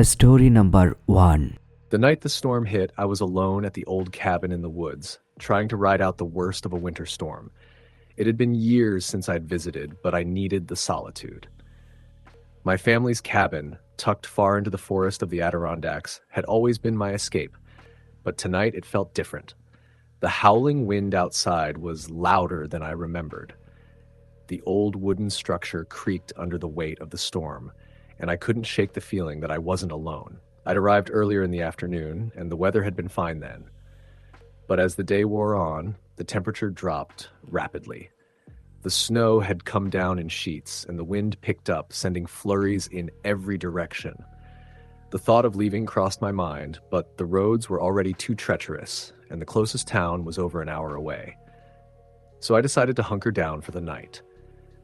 Story number 1. The night the storm hit, I was alone at the old cabin in the woods, trying to ride out the worst of a winter storm. It had been years since I'd visited, but I needed the solitude. My family's cabin, tucked far into the forest of the Adirondacks, had always been my escape, but tonight it felt different. The howling wind outside was louder than I remembered. The old wooden structure creaked under the weight of the storm, and I couldn't shake the feeling that I wasn't alone. I'd arrived earlier in the afternoon, and the weather had been fine then. But as the day wore on, the temperature dropped rapidly. The snow had come down in sheets, and the wind picked up, sending flurries in every direction. The thought of leaving crossed my mind, but the roads were already too treacherous, and the closest town was over an hour away. So I decided to hunker down for the night.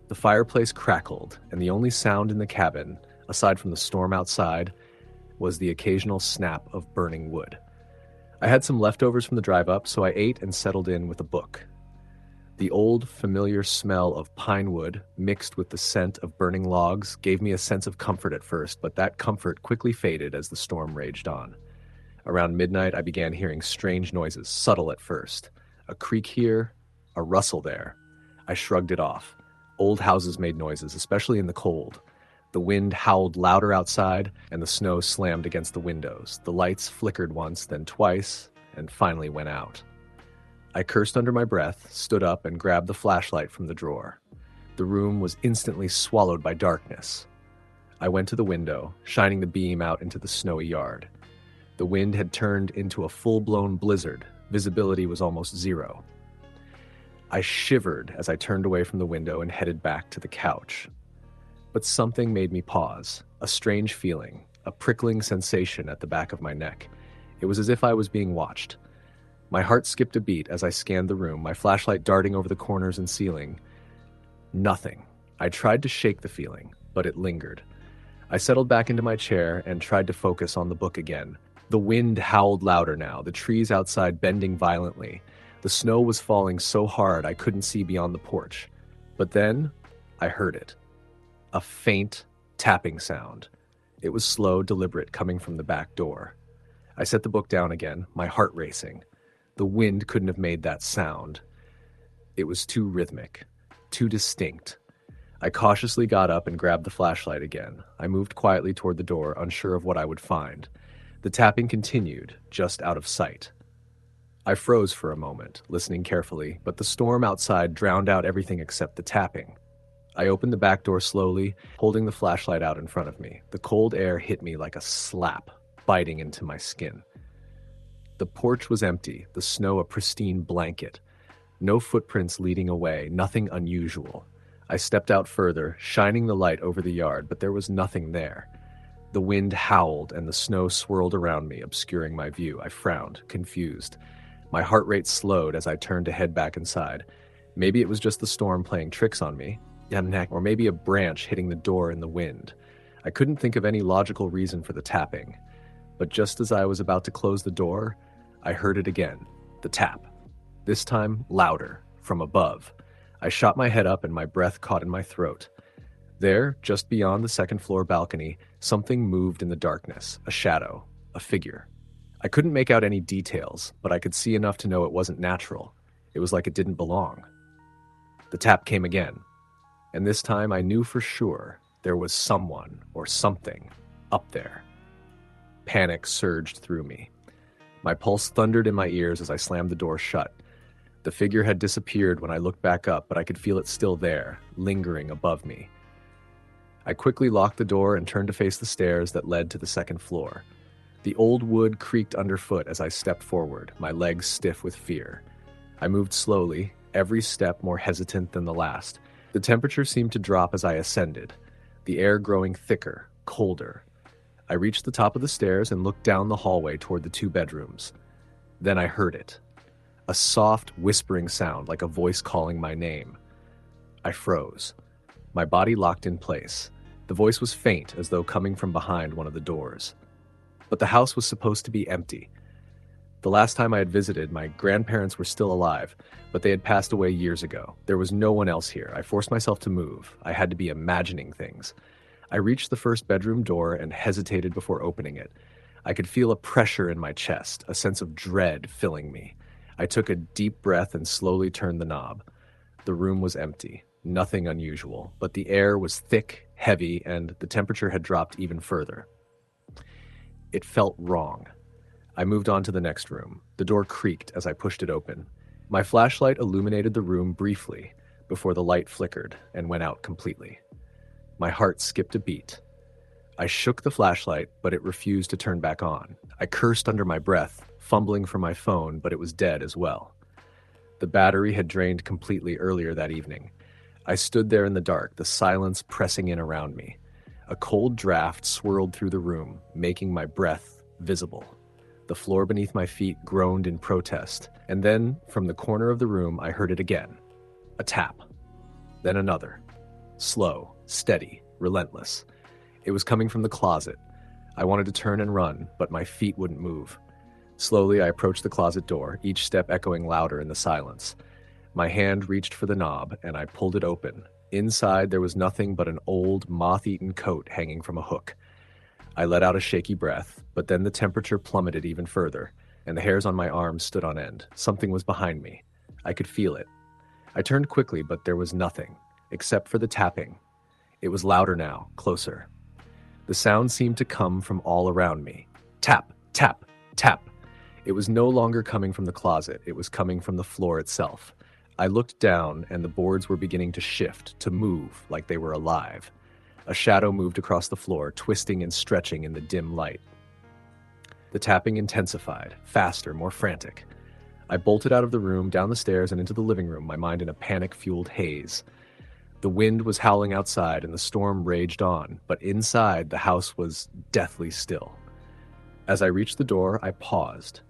The fireplace crackled, and the only sound in the cabin, aside from the storm outside, was the occasional snap of burning wood. I had some leftovers from the drive up, so I ate and settled in with a book. The old, familiar smell of pine wood, mixed with the scent of burning logs, gave me a sense of comfort at first, but that comfort quickly faded as the storm raged on. Around midnight, I began hearing strange noises, subtle at first. A creak here, a rustle there. I shrugged it off. Old houses made noises, especially in the cold. The wind howled louder outside, and the snow slammed against the windows. The lights flickered once, then twice, and finally went out. I cursed under my breath, stood up, and grabbed the flashlight from the drawer. The room was instantly swallowed by darkness. I went to the window, shining the beam out into the snowy yard. The wind had turned into a full-blown blizzard. Visibility was almost zero. I shivered as I turned away from the window and headed back to the couch. But something made me pause, a strange feeling, a prickling sensation at the back of my neck. It was as if I was being watched. My heart skipped a beat as I scanned the room, my flashlight darting over the corners and ceiling. Nothing. I tried to shake the feeling, but it lingered. I settled back into my chair and tried to focus on the book again. The wind howled louder now, the trees outside bending violently. The snow was falling so hard I couldn't see beyond the porch. But then, I heard it. A faint tapping sound. It was slow, deliberate, coming from the back door. I set the book down again, my heart racing. The wind couldn't have made that sound. It was too rhythmic, too distinct. I cautiously got up and grabbed the flashlight again. I moved quietly toward the door, unsure of what I would find. The tapping continued, just out of sight. I froze for a moment, listening carefully, but the storm outside drowned out everything except the tapping. I opened the back door slowly, holding the flashlight out in front of me. The cold air hit me like a slap, biting into my skin. The porch was empty, the snow a pristine blanket. No footprints leading away, nothing unusual. I stepped out further, shining the light over the yard, but there was nothing there. The wind howled and the snow swirled around me, obscuring my view. I frowned, confused. My heart rate slowed as I turned to head back inside. Maybe it was just the storm playing tricks on me. Or maybe a branch hitting the door in the wind. I couldn't think of any logical reason for the tapping. But just as I was about to close the door, I heard it again, the tap. This time, louder, from above. I shot my head up and my breath caught in my throat. There, just beyond the second-floor balcony, something moved in the darkness, a shadow, a figure. I couldn't make out any details, but I could see enough to know it wasn't natural. It was like it didn't belong. The tap came again. And this time I knew for sure there was someone or something up there. Panic surged through me. My pulse thundered in my ears as I slammed the door shut. The figure had disappeared when I looked back up, but I could feel it still there, lingering above me. I quickly locked the door and turned to face the stairs that led to the second floor. The old wood creaked underfoot as I stepped forward, my legs stiff with fear. I moved slowly, every step more hesitant than the last. The temperature seemed to drop as I ascended, the air growing thicker, colder. I reached the top of the stairs and looked down the hallway toward the 2 bedrooms. Then I heard it. A soft, whispering sound like a voice calling my name. I froze. My body locked in place. The voice was faint, as though coming from behind one of the doors. But the house was supposed to be empty. The last time I had visited, my grandparents were still alive, but they had passed away years ago. There was no one else here. I forced myself to move. I had to be imagining things. I reached the first bedroom door and hesitated before opening it. I could feel a pressure in my chest, a sense of dread filling me. I took a deep breath and slowly turned the knob. The room was empty, nothing unusual, but the air was thick, heavy, and the temperature had dropped even further. It felt wrong. I moved on to the next room. The door creaked as I pushed it open. My flashlight illuminated the room briefly before the light flickered and went out completely. My heart skipped a beat. I shook the flashlight, but it refused to turn back on. I cursed under my breath, fumbling for my phone, but it was dead as well. The battery had drained completely earlier that evening. I stood there in the dark, the silence pressing in around me. A cold draft swirled through the room, making my breath visible. The floor beneath my feet groaned in protest, and then, from the corner of the room, I heard it again. A tap. Then another. Slow, steady, relentless. It was coming from the closet. I wanted to turn and run, but my feet wouldn't move. Slowly, I approached the closet door, each step echoing louder in the silence. My hand reached for the knob, and I pulled it open. Inside, there was nothing but an old, moth-eaten coat hanging from a hook. I let out a shaky breath, but then the temperature plummeted even further, and the hairs on my arms stood on end. Something was behind me. I could feel it. I turned quickly, but there was nothing, except for the tapping. It was louder now, closer. The sound seemed to come from all around me. Tap, tap, tap. It was no longer coming from the closet. It was coming from the floor itself. I looked down, and the boards were beginning to shift, to move like they were alive. A shadow moved across the floor, twisting and stretching in the dim light. The tapping intensified, faster, more frantic. I bolted out of the room, down the stairs, and into the living room, my mind in a panic-fueled haze. The wind was howling outside, and the storm raged on, but inside, the house was deathly still. As I reached the door, I paused.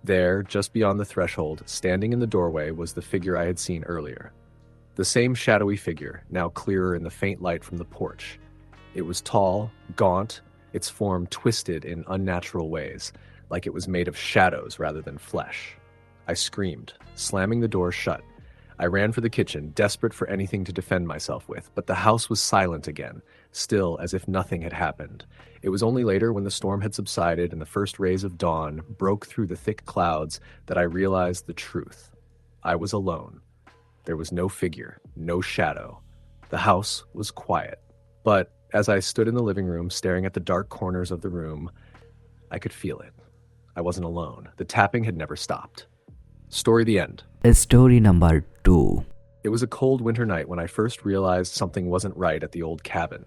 There, just beyond the threshold, standing in the doorway, was the figure I had seen earlier. The same shadowy figure, now clearer in the faint light from the porch. It was tall, gaunt, its form twisted in unnatural ways, like it was made of shadows rather than flesh. I screamed, slamming the door shut. I ran for the kitchen, desperate for anything to defend myself with, but the house was silent again, still as if nothing had happened. It was only later, when the storm had subsided and the first rays of dawn broke through the thick clouds, that I realized the truth. I was alone. There was no figure, no shadow. The house was quiet. But as I stood in the living room, staring at the dark corners of the room, I could feel it. I wasn't alone. The tapping had never stopped. Story the end. Story number 2. It was a cold winter night when I first realized something wasn't right at the old cabin.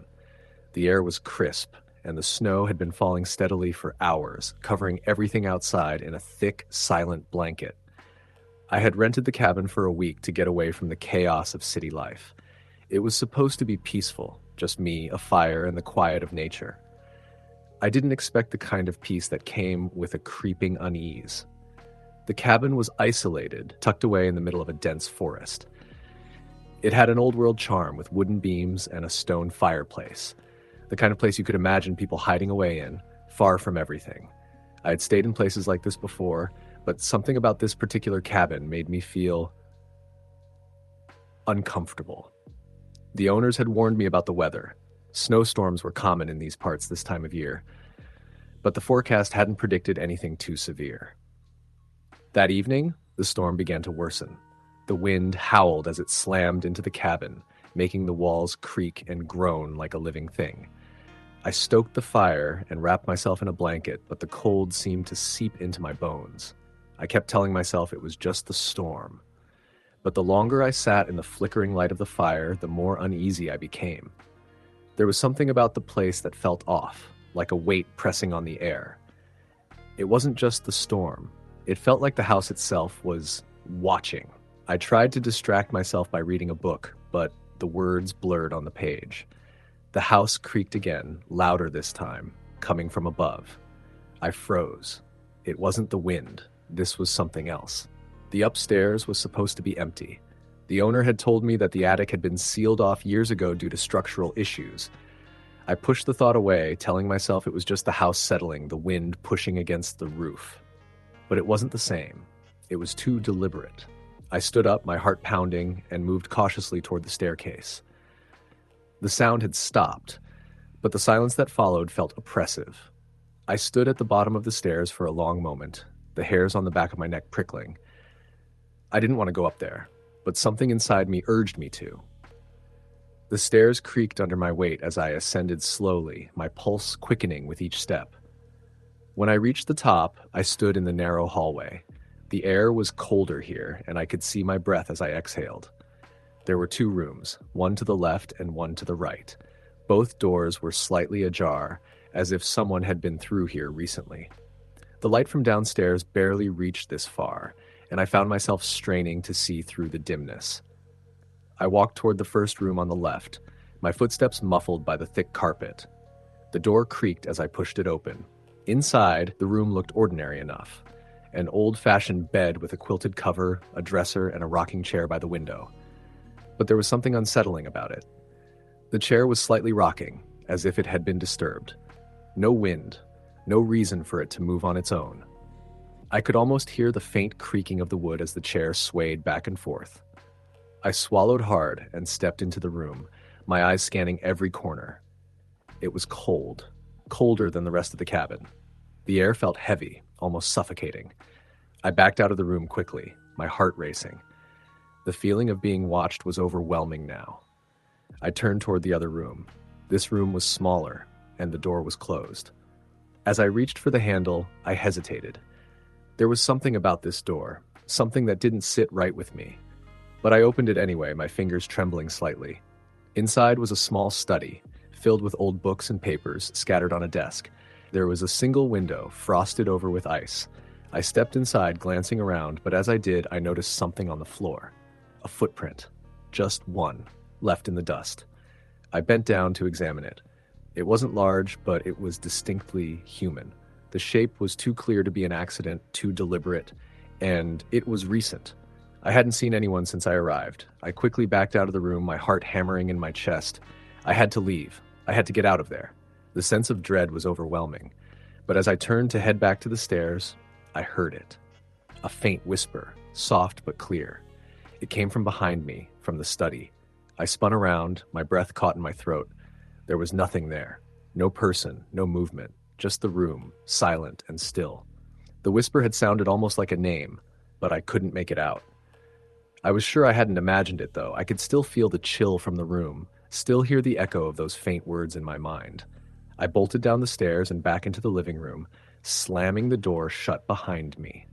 The air was crisp, and the snow had been falling steadily for hours, covering everything outside in a thick, silent blanket. I had rented the cabin for a week to get away from the chaos of city life. It was supposed to be peaceful, just me, a fire, and the quiet of nature. I didn't expect the kind of peace that came with a creeping unease. The cabin was isolated, tucked away in the middle of a dense forest. It had an old-world charm with wooden beams and a stone fireplace, the kind of place you could imagine people hiding away in, far from everything. I had stayed in places like this before, but something about this particular cabin made me feel uncomfortable. The owners had warned me about the weather. Snowstorms were common in these parts this time of year, but the forecast hadn't predicted anything too severe. That evening, the storm began to worsen. The wind howled as it slammed into the cabin, making the walls creak and groan like a living thing. I stoked the fire and wrapped myself in a blanket, but the cold seemed to seep into my bones. I kept telling myself it was just the storm. But the longer I sat in the flickering light of the fire, the more uneasy I became. There was something about the place that felt off, like a weight pressing on the air. It wasn't just the storm. It felt like the house itself was watching. I tried to distract myself by reading a book, but the words blurred on the page. The house creaked again, louder this time, coming from above. I froze. It wasn't the wind. This was something else. The upstairs was supposed to be empty. The owner had told me that the attic had been sealed off years ago due to structural issues. I pushed the thought away, telling myself it was just the house settling, the wind pushing against the roof. But it wasn't the same. It was too deliberate. I stood up, my heart pounding, and moved cautiously toward the staircase. The sound had stopped, But the silence that followed felt oppressive. I stood at the bottom of the stairs for a long moment, the hairs on the back of my neck prickling. I didn't want to go up there, but something inside me urged me to. The stairs creaked under my weight as I ascended slowly, my pulse quickening with each step. When I reached the top, I stood in the narrow hallway. The air was colder here, and I could see my breath as I exhaled. There were 2 rooms, one to the left and one to the right. Both doors were slightly ajar, as if someone had been through here recently. The light from downstairs barely reached this far, and I found myself straining to see through the dimness. I walked toward the first room on the left, my footsteps muffled by the thick carpet. The door creaked as I pushed it open. Inside, the room looked ordinary enough. An old-fashioned bed with a quilted cover, a dresser, and a rocking chair by the window. But there was something unsettling about it. The chair was slightly rocking, as if it had been disturbed. No wind, no reason for it to move on its own. I could almost hear the faint creaking of the wood as the chair swayed back and forth. I swallowed hard and stepped into the room, my eyes scanning every corner. It was cold, colder than the rest of the cabin. The air felt heavy, almost suffocating. I backed out of the room quickly, my heart racing. The feeling of being watched was overwhelming now. I turned toward the other room. This room was smaller, and the door was closed. As I reached for the handle, I hesitated. There was something about this door, something that didn't sit right with me. But I opened it anyway, my fingers trembling slightly. Inside was a small study, filled with old books and papers scattered on a desk. There was a single window, frosted over with ice. I stepped inside, glancing around, but as I did, I noticed something on the floor. A footprint. Just one, left in the dust. I bent down to examine it. It wasn't large, but it was distinctly human. The shape was too clear to be an accident, too deliberate, and it was recent. I hadn't seen anyone since I arrived. I quickly backed out of the room, my heart hammering in my chest. I had to leave. I had to get out of there. The sense of dread was overwhelming. But as I turned to head back to the stairs, I heard it. A faint whisper, soft but clear. It came from behind me, from the study. I spun around, my breath caught in my throat. There was nothing there. No person, no movement, just the room, silent and still. The whisper had sounded almost like a name, but I couldn't make it out. I was sure I hadn't imagined it, though. I could still feel the chill from the room, still hear the echo of those faint words in my mind. I bolted down the stairs and back into the living room, slamming the door shut behind me.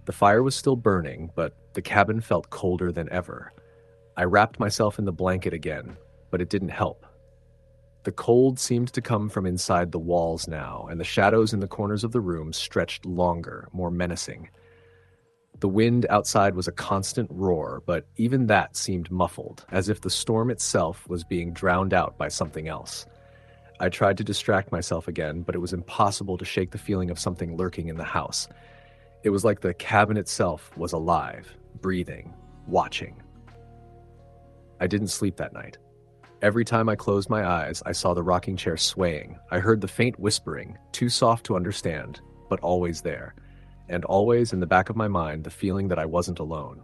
The fire was still burning, but the cabin felt colder than ever. I wrapped myself in the blanket again, but it didn't help. The cold seemed to come from inside the walls now, and the shadows in the corners of the room stretched longer, more menacing. The wind outside was a constant roar, but even that seemed muffled, as if the storm itself was being drowned out by something else. I tried to distract myself again, but it was impossible to shake the feeling of something lurking in the house. It was like the cabin itself was alive, breathing, watching. I didn't sleep that night. Every time I closed my eyes, I saw the rocking chair swaying. I heard the faint whispering, too soft to understand, but always there. And always in the back of my mind, the feeling that I wasn't alone.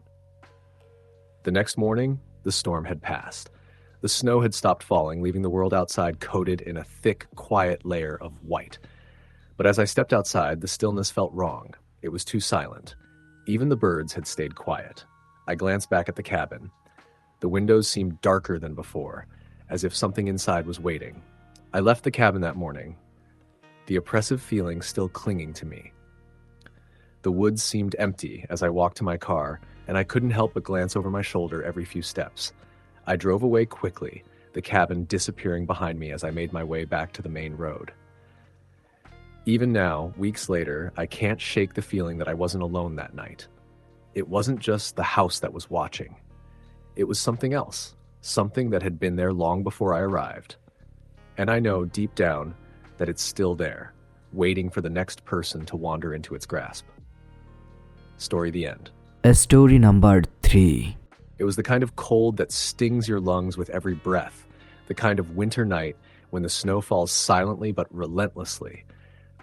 The next morning, the storm had passed. The snow had stopped falling, leaving the world outside coated in a thick, quiet layer of white. But as I stepped outside, the stillness felt wrong. It was too silent. Even the birds had stayed quiet. I glanced back at the cabin. The windows seemed darker than before, as if something inside was waiting. I left the cabin that morning, the oppressive feeling still clinging to me. The woods seemed empty as I walked to my car, and I couldn't help but glance over my shoulder every few steps. I drove away quickly, the cabin disappearing behind me as I made my way back to the main road. Even now, weeks later, I can't shake the feeling that I wasn't alone that night. It wasn't just the house that was watching. It was something else, something that had been there long before I arrived. And I know deep down that it's still there, waiting for the next person to wander into its grasp. Story the end. Story number 3. It was the kind of cold that stings your lungs with every breath, the kind of winter night when the snow falls silently but relentlessly,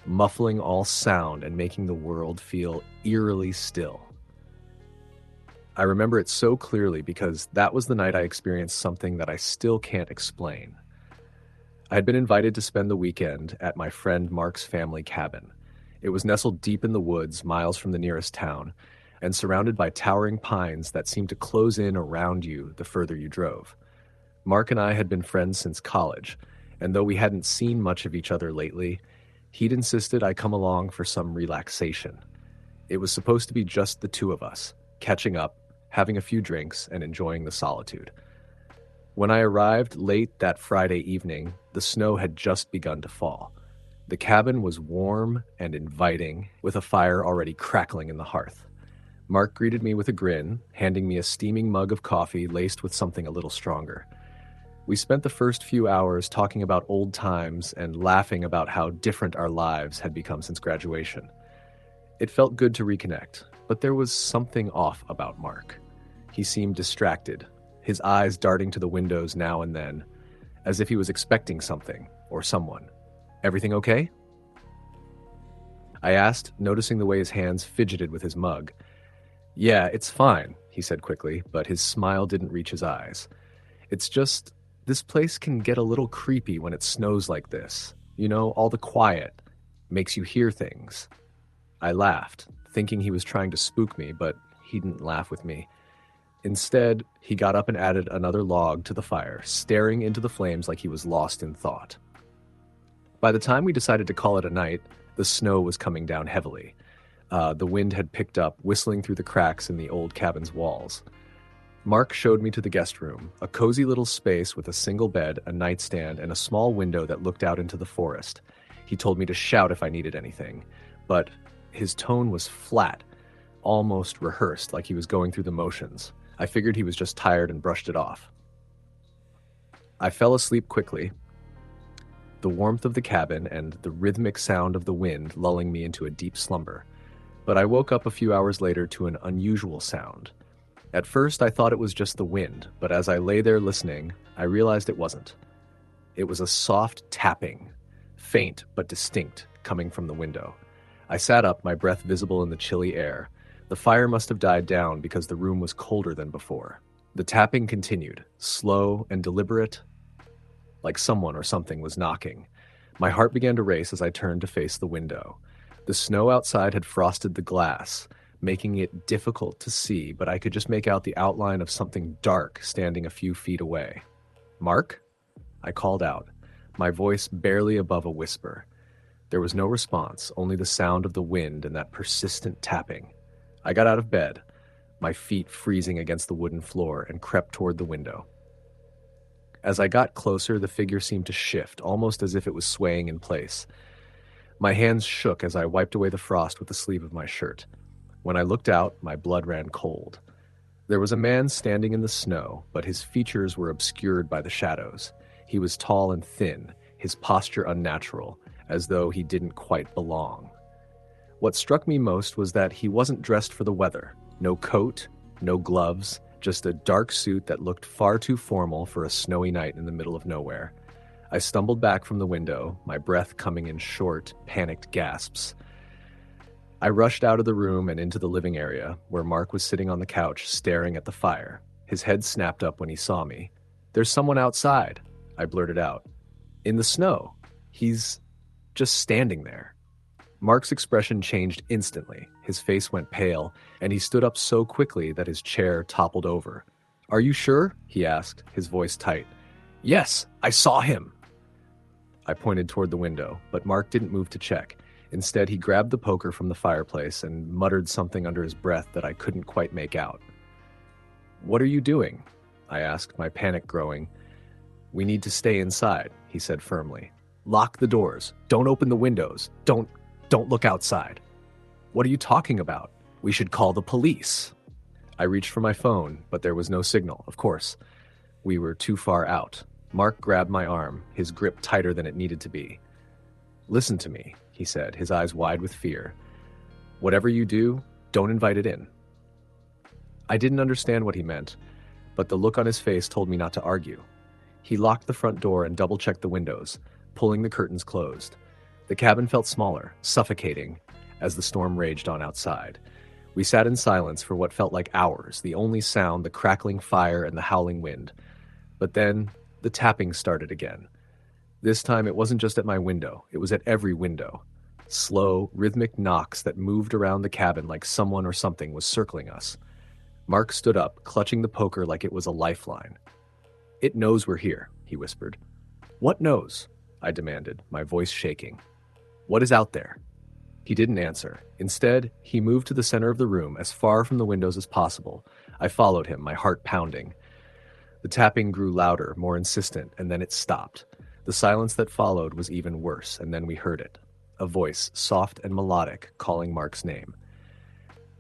muffling all sound and making the world feel eerily still. I remember it so clearly because that was the night I experienced something that I still can't explain. I had been invited to spend the weekend at my friend Mark's family cabin. It was nestled deep in the woods, miles from the nearest town, and surrounded by towering pines that seemed to close in around you the further you drove. Mark and I had been friends since college, and though we hadn't seen much of each other lately, he'd insisted I come along for some relaxation. It was supposed to be just the two of us, catching up, having a few drinks, and enjoying the solitude. When I arrived late that Friday evening, the snow had just begun to fall. The cabin was warm and inviting, with a fire already crackling in the hearth. Mark greeted me with a grin, handing me a steaming mug of coffee laced with something a little stronger. We spent the first few hours talking about old times and laughing about how different our lives had become since graduation. It felt good to reconnect, but there was something off about Mark. He seemed distracted, his eyes darting to the windows now and then, as if he was expecting something or someone. Everything okay? I asked, noticing the way his hands fidgeted with his mug. Yeah, it's fine, he said quickly, but his smile didn't reach his eyes. It's just, this place can get a little creepy when it snows like this. You know, all the quiet makes you hear things. I laughed, thinking he was trying to spook me, but he didn't laugh with me. Instead, he got up and added another log to the fire, staring into the flames like he was lost in thought. By the time we decided to call it a night, the snow was coming down heavily. The wind had picked up, whistling through the cracks in the old cabin's walls. Mark showed me to the guest room, a cozy little space with a single bed, a nightstand, and a small window that looked out into the forest. He told me to shout if I needed anything, but his tone was flat, almost rehearsed, like he was going through the motions. I figured he was just tired and brushed it off. I fell asleep quickly, the warmth of the cabin and the rhythmic sound of the wind lulling me into a deep slumber. But I woke up a few hours later to an unusual sound. At first, I thought it was just the wind, but as I lay there listening, I realized it wasn't. It was a soft tapping, faint but distinct, coming from the window. I sat up, my breath visible in the chilly air. The fire must have died down because the room was colder than before. The tapping continued, slow and deliberate, like someone or something was knocking. My heart began to race as I turned to face the window. The snow outside had frosted the glass, making it difficult to see, but I could just make out the outline of something dark standing a few feet away. "Mark?" I called out, my voice barely above a whisper. There was no response, only the sound of the wind and that persistent tapping. I got out of bed, my feet freezing against the wooden floor, and crept toward the window. As I got closer, the figure seemed to shift, almost as if it was swaying in place. My hands shook as I wiped away the frost with the sleeve of my shirt. When I looked out, my blood ran cold. There was a man standing in the snow, but his features were obscured by the shadows. He was tall and thin, his posture unnatural, as though he didn't quite belong. What struck me most was that he wasn't dressed for the weather. No coat, no gloves, just a dark suit that looked far too formal for a snowy night in the middle of nowhere. I stumbled back from the window, my breath coming in short, panicked gasps. I rushed out of the room and into the living area, where Mark was sitting on the couch staring at the fire. His head snapped up when he saw me. "There's someone outside," I blurted out. "In the snow. He's just standing there." Mark's expression changed instantly. His face went pale, and he stood up so quickly that his chair toppled over. "Are you sure?" he asked, his voice tight. "Yes, I saw him." I pointed toward the window, but Mark didn't move to check. Instead, he grabbed the poker from the fireplace and muttered something under his breath that I couldn't quite make out. "What are you doing?" I asked, my panic growing. "We need to stay inside," he said firmly. "Lock the doors. Don't open the windows. Don't look outside." "What are you talking about? We should call the police." I reached for my phone, but there was no signal, of course. We were too far out. Mark grabbed my arm, his grip tighter than it needed to be. "Listen to me," he said, his eyes wide with fear. "Whatever you do, don't invite it in." I didn't understand what he meant, but the look on his face told me not to argue. He locked the front door and double-checked the windows, pulling the curtains closed. The cabin felt smaller, suffocating, as the storm raged on outside. We sat in silence for what felt like hours, the only sound the crackling fire and the howling wind. But then, the tapping started again. This time it wasn't just at my window, it was at every window. Slow, rhythmic knocks that moved around the cabin like someone or something was circling us. Mark stood up, clutching the poker like it was a lifeline. "It knows we're here," he whispered. "What knows?" I demanded, my voice shaking. "What is out there?" He didn't answer. Instead, he moved to the center of the room, as far from the windows as possible. I followed him, my heart pounding. The tapping grew louder, more insistent, and then it stopped. The silence that followed was even worse, and then we heard it. A voice, soft and melodic, calling Mark's name.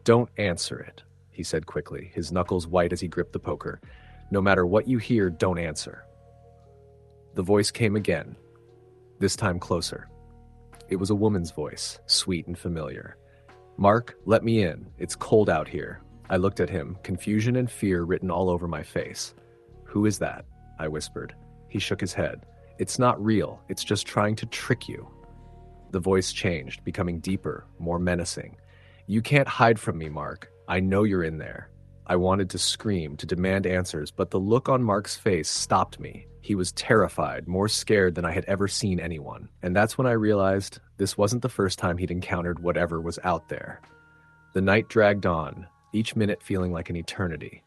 "Don't answer it," he said quickly, his knuckles white as he gripped the poker. "No matter what you hear, don't answer." The voice came again, this time closer. It was a woman's voice, sweet and familiar. "Mark, let me in. It's cold out here." I looked at him, confusion and fear written all over my face. "Who is that?" I whispered. He shook his head. "It's not real. It's just trying to trick you." The voice changed, becoming deeper, more menacing. "You can't hide from me, Mark. I know you're in there." I wanted to scream, to demand answers, but the look on Mark's face stopped me. He was terrified, more scared than I had ever seen anyone. And that's when I realized this wasn't the first time he'd encountered whatever was out there. The night dragged on, each minute feeling like an eternity.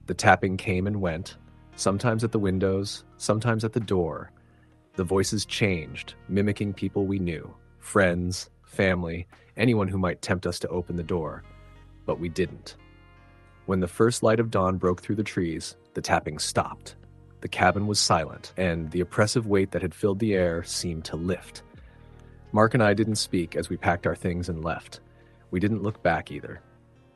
The tapping came and went, sometimes at the windows, sometimes at the door. The voices changed, mimicking people we knew, friends, family, anyone who might tempt us to open the door. But we didn't. When the first light of dawn broke through the trees, the tapping stopped. The cabin was silent, and the oppressive weight that had filled the air seemed to lift. Mark and I didn't speak as we packed our things and left. We didn't look back either.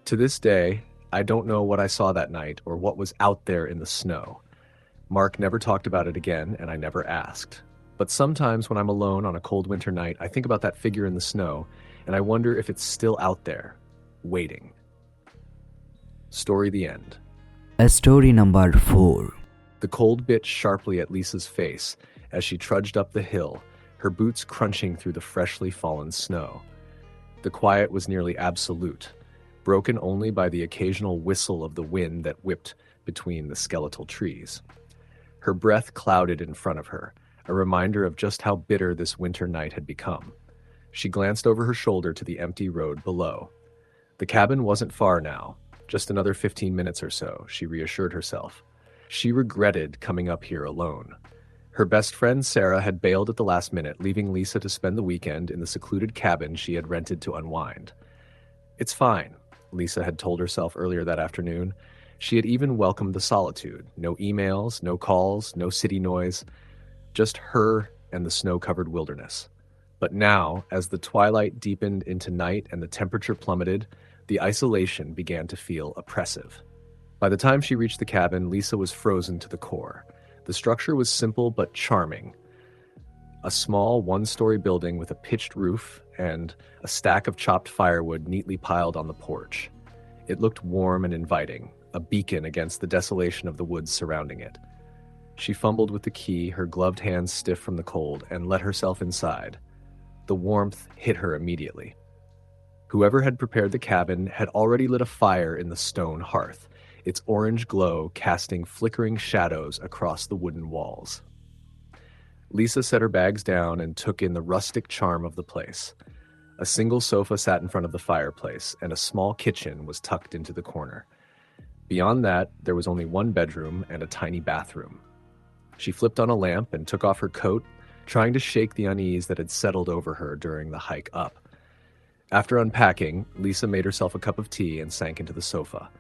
To this day, I don't know what I saw that night or what was out there in the snow. Mark never talked about it again, and I never asked. But sometimes when I'm alone on a cold winter night, I think about that figure in the snow, and I wonder if it's still out there, waiting. Story the end. Story number 4. The cold bit sharply at Lisa's face as she trudged up the hill, her boots crunching through the freshly fallen snow. The quiet was nearly absolute, broken only by the occasional whistle of the wind that whipped between the skeletal trees. Her breath clouded in front of her, a reminder of just how bitter this winter night had become. She glanced over her shoulder to the empty road below. The cabin wasn't far now, just another 15 minutes or so, she reassured herself. She regretted coming up here alone. Her best friend Sarah had bailed at the last minute, leaving Lisa to spend the weekend in the secluded cabin she had rented to unwind. "It's fine," Lisa had told herself earlier that afternoon. She had even welcomed the solitude. No emails, no calls, no city noise. Just her and the snow-covered wilderness. But now, as the twilight deepened into night and the temperature plummeted, the isolation began to feel oppressive. By the time she reached the cabin, Lisa was frozen to the core. The structure was simple but charming. A small one-story building with a pitched roof and a stack of chopped firewood neatly piled on the porch. It looked warm and inviting, a beacon against the desolation of the woods surrounding it. She fumbled with the key, her gloved hands stiff from the cold, and let herself inside. The warmth hit her immediately. Whoever had prepared the cabin had already lit a fire in the stone hearth, its orange glow casting flickering shadows across the wooden walls. Lisa set her bags down and took in the rustic charm of the place. A single sofa sat in front of the fireplace, and a small kitchen was tucked into the corner. Beyond that, there was only one bedroom and a tiny bathroom. She flipped on a lamp and took off her coat, trying to shake the unease that had settled over her during the hike up. After unpacking, Lisa made herself a cup of tea and sank into the sofa.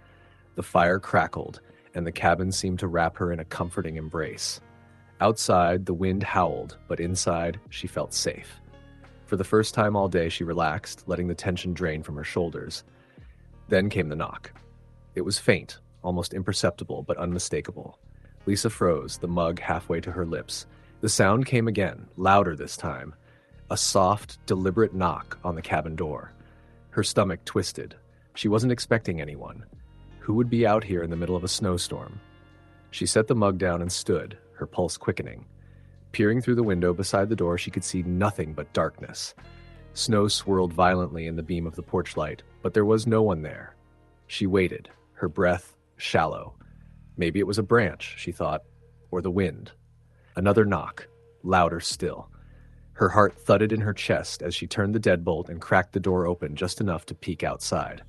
The fire crackled, and the cabin seemed to wrap her in a comforting embrace. Outside, the wind howled, but inside, she felt safe. For the first time all day, she relaxed, letting the tension drain from her shoulders. Then came the knock. It was faint, almost imperceptible, but unmistakable. Lisa froze, the mug halfway to her lips. The sound came again, louder this time. A soft, deliberate knock on the cabin door. Her stomach twisted. She wasn't expecting anyone. Who would be out here in the middle of a snowstorm? She set the mug down and stood, her pulse quickening. Peering through the window beside the door, she could see nothing but darkness. Snow swirled violently in the beam of the porch light, but there was no one there. She waited, her breath shallow. Maybe it was a branch, she thought, or the wind. Another knock. louder still. Her heart thudded in her chest as she turned the deadbolt and cracked the door open just enough to peek outside.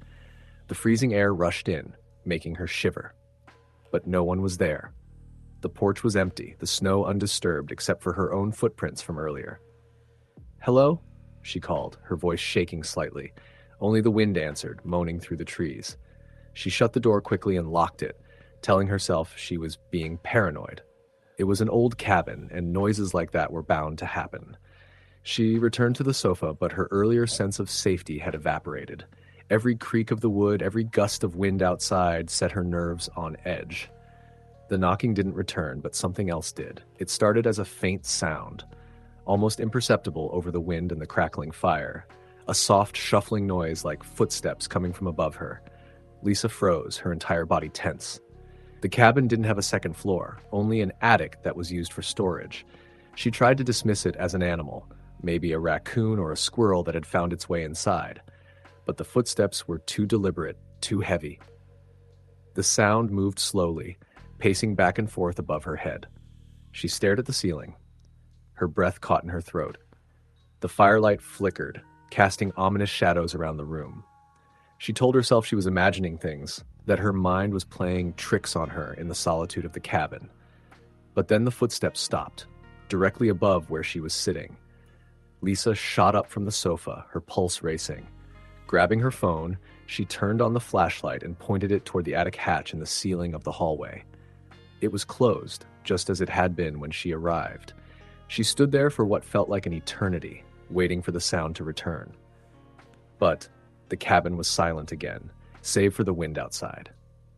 The freezing air rushed in, making her shiver. But no one was there. The porch was empty, the snow undisturbed except for her own footprints from earlier. "Hello?" she called, her voice shaking slightly. Only the wind answered, moaning through the trees. She shut the door quickly and locked it, telling herself she was being paranoid. It was an old cabin, and noises like that were bound to happen. She returned to the sofa, but her earlier sense of safety had evaporated. Every creak of the wood, every gust of wind outside set her nerves on edge. The knocking didn't return, but something else did. It started as a faint sound, almost imperceptible over the wind and the crackling fire. A soft, shuffling noise like footsteps coming from above her. Lisa froze, her entire body tense. The cabin didn't have a second floor, only an attic that was used for storage. She tried to dismiss it as an animal, maybe a raccoon or a squirrel that had found its way inside. But the footsteps were too deliberate, too heavy. The sound moved slowly, pacing back and forth above her head. She stared at the ceiling. Her breath caught in her throat. The firelight flickered, casting ominous shadows around the room. She told herself she was imagining things, that her mind was playing tricks on her in the solitude of the cabin. But then the footsteps stopped, directly above where she was sitting. Lisa shot up from the sofa, her pulse racing. Grabbing her phone, she turned on the flashlight and pointed it toward the attic hatch in the ceiling of the hallway. It was closed, just as it had been when she arrived. She stood there for what felt like an eternity, waiting for the sound to return. But the cabin was silent again, save for the wind outside.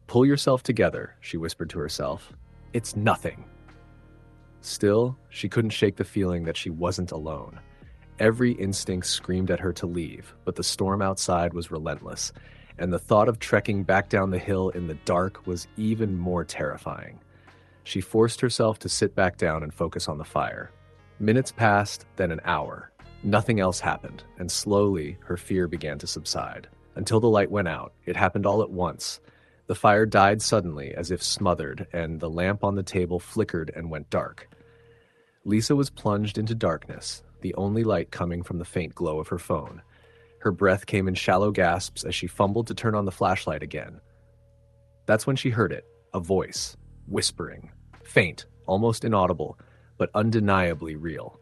"Pull yourself together," she whispered to herself. "It's nothing." Still, she couldn't shake the feeling that she wasn't alone. Every instinct screamed at her to leave, but the storm outside was relentless, and the thought of trekking back down the hill in the dark was even more terrifying. She forced herself to sit back down and focus on the fire. Minutes passed, then an hour. Nothing else happened, and slowly her fear began to subside. Until the light went out. It happened all at once. The fire died suddenly, as if smothered, and the lamp on the table flickered and went dark. Lisa was plunged into darkness, the only light coming from the faint glow of her phone. Her breath came in shallow gasps as she fumbled to turn on the flashlight again. That's when she heard it, a voice, whispering, faint, almost inaudible, but undeniably real.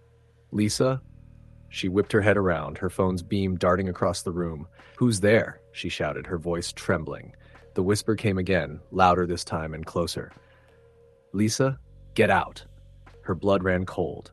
"Lisa?" She whipped her head around, her phone's beam darting across the room. "Who's there?" she shouted, her voice trembling. The whisper came again, louder this time and closer. "Lisa, get out." Her blood ran cold.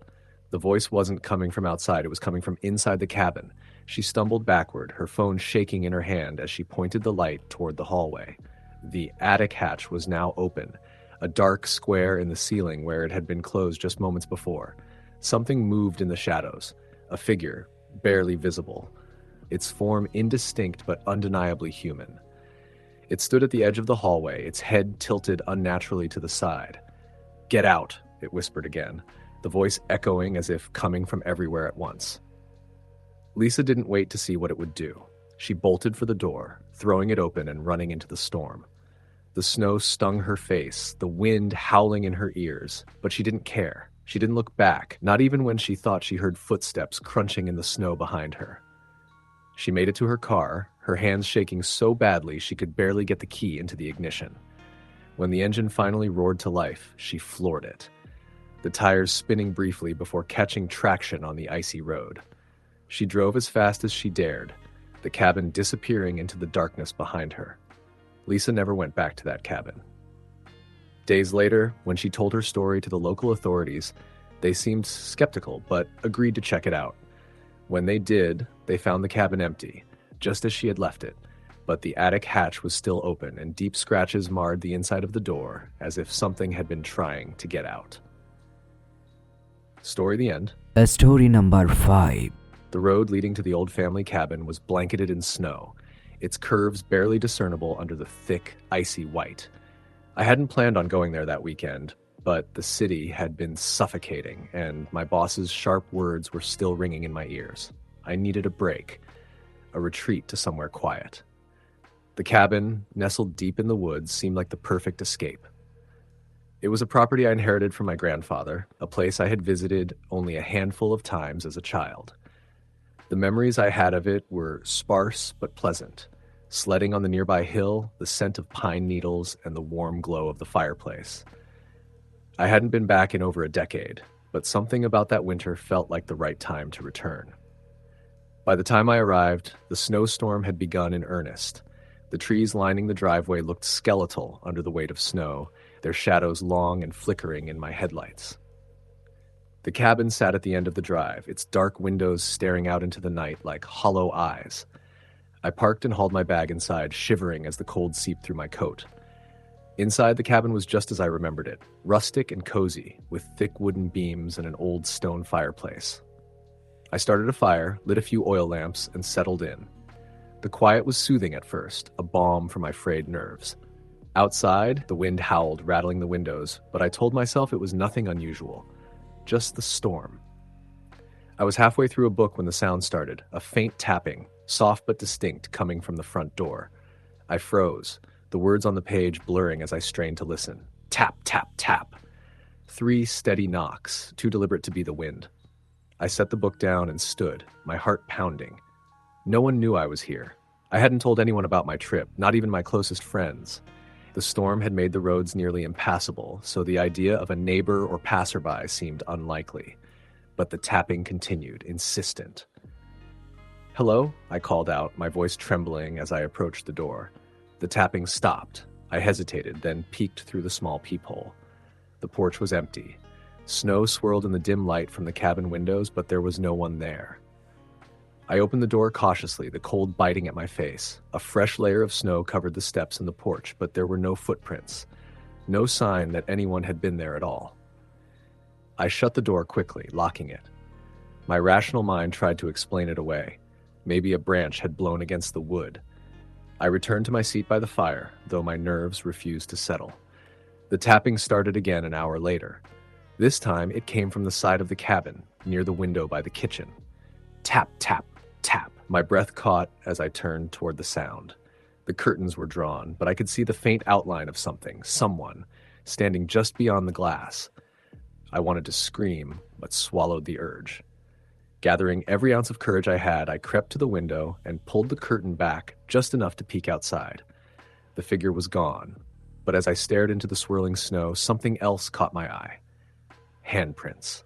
The voice wasn't coming from outside, it was coming from inside the cabin. She stumbled backward, her phone shaking in her hand as she pointed the light toward the hallway. The attic hatch was now open, a dark square in the ceiling where it had been closed just moments before. Something moved in the shadows, a figure, barely visible, its form indistinct but undeniably human. It stood at the edge of the hallway, its head tilted unnaturally to the side. "Get out," it whispered again, the voice echoing as if coming from everywhere at once. Lisa didn't wait to see what it would do. She bolted for the door, throwing it open and running into the storm. The snow stung her face, the wind howling in her ears, but she didn't care. She didn't look back, not even when she thought she heard footsteps crunching in the snow behind her. She made it to her car, her hands shaking so badly she could barely get the key into the ignition. When the engine finally roared to life, she floored it, the tires spinning briefly before catching traction on the icy road. She drove as fast as she dared, the cabin disappearing into the darkness behind her. Lisa never went back to that cabin. Days later, when she told her story to the local authorities, they seemed skeptical but agreed to check it out. When they did, they found the cabin empty, just as she had left it, but the attic hatch was still open and deep scratches marred the inside of the door as if something had been trying to get out. Story the end. Story number 5. The road leading to the old family cabin was blanketed in snow, its curves barely discernible under the thick, icy white. I hadn't planned on going there that weekend, but the city had been suffocating, and my boss's sharp words were still ringing in my ears. I needed a break, a retreat to somewhere quiet. The cabin, nestled deep in the woods, seemed like the perfect escape. It was a property I inherited from my grandfather, a place I had visited only a handful of times as a child. The memories I had of it were sparse but pleasant. Sledding on the nearby hill, the scent of pine needles, and the warm glow of the fireplace. I hadn't been back in over a decade, but something about that winter felt like the right time to return. By the time I arrived, the snowstorm had begun in earnest. The trees lining the driveway looked skeletal under the weight of snow, their shadows long and flickering in my headlights. The cabin sat at the end of the drive, its dark windows staring out into the night like hollow eyes. I parked and hauled my bag inside, shivering as the cold seeped through my coat. Inside, the cabin was just as I remembered it, rustic and cozy, with thick wooden beams and an old stone fireplace. I started a fire, lit a few oil lamps, and settled in. The quiet was soothing at first, a balm for my frayed nerves. Outside, the wind howled, rattling the windows, but I told myself it was nothing unusual. Just the storm. I was halfway through a book when the sound started, a faint tapping, soft but distinct, coming from the front door. I froze, the words on the page blurring as I strained to listen. Tap, tap, tap. 3 steady knocks, too deliberate to be the wind. I set the book down and stood, my heart pounding. No one knew I was here. I hadn't told anyone about my trip, not even my closest friends. The storm had made the roads nearly impassable, so the idea of a neighbor or passerby seemed unlikely. But the tapping continued, insistent. "Hello?" I called out, my voice trembling as I approached the door. The tapping stopped. I hesitated, then peeked through the small peephole. The porch was empty. Snow swirled in the dim light from the cabin windows, but there was no one there. I opened the door cautiously, the cold biting at my face. A fresh layer of snow covered the steps and the porch, but there were no footprints. No sign that anyone had been there at all. I shut the door quickly, locking it. My rational mind tried to explain it away. Maybe a branch had blown against the wood. I returned to my seat by the fire, though my nerves refused to settle. The tapping started again an hour later. This time, it came from the side of the cabin, near the window by the kitchen. Tap, tap, tap. My breath caught as I turned toward the sound. The curtains were drawn, but I could see the faint outline of something, someone, standing just beyond the glass. I wanted to scream, but swallowed the urge. Gathering every ounce of courage I had, I crept to the window and pulled the curtain back just enough to peek outside. The figure was gone, but as I stared into the swirling snow, something else caught my eye. Handprints.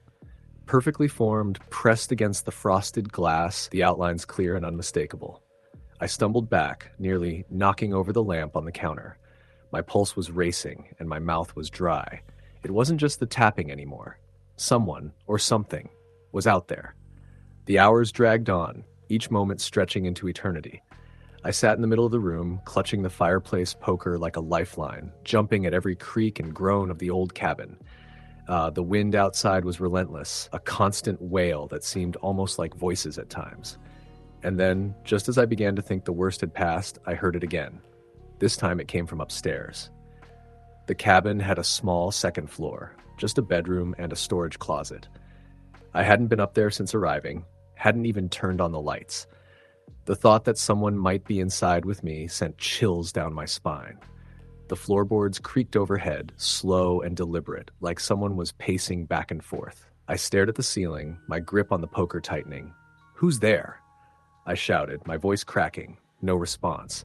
Perfectly formed, pressed against the frosted glass, the outlines clear and unmistakable. I stumbled back, nearly knocking over the lamp on the counter. My pulse was racing, and my mouth was dry. It wasn't just the tapping anymore. Someone, or something, was out there. The hours dragged on, each moment stretching into eternity. I sat in the middle of the room, clutching the fireplace poker like a lifeline, jumping at every creak and groan of the old cabin. The wind outside was relentless, a constant wail that seemed almost like voices at times. And then, just as I began to think the worst had passed, I heard it again. This time it came from upstairs. The cabin had a small second floor, just a bedroom and a storage closet. I hadn't been up there since arriving, hadn't even turned on the lights. The thought that someone might be inside with me sent chills down my spine. The floorboards creaked overhead, slow and deliberate, like someone was pacing back and forth. I stared at the ceiling, my grip on the poker tightening. "Who's there?" I shouted, my voice cracking. No response.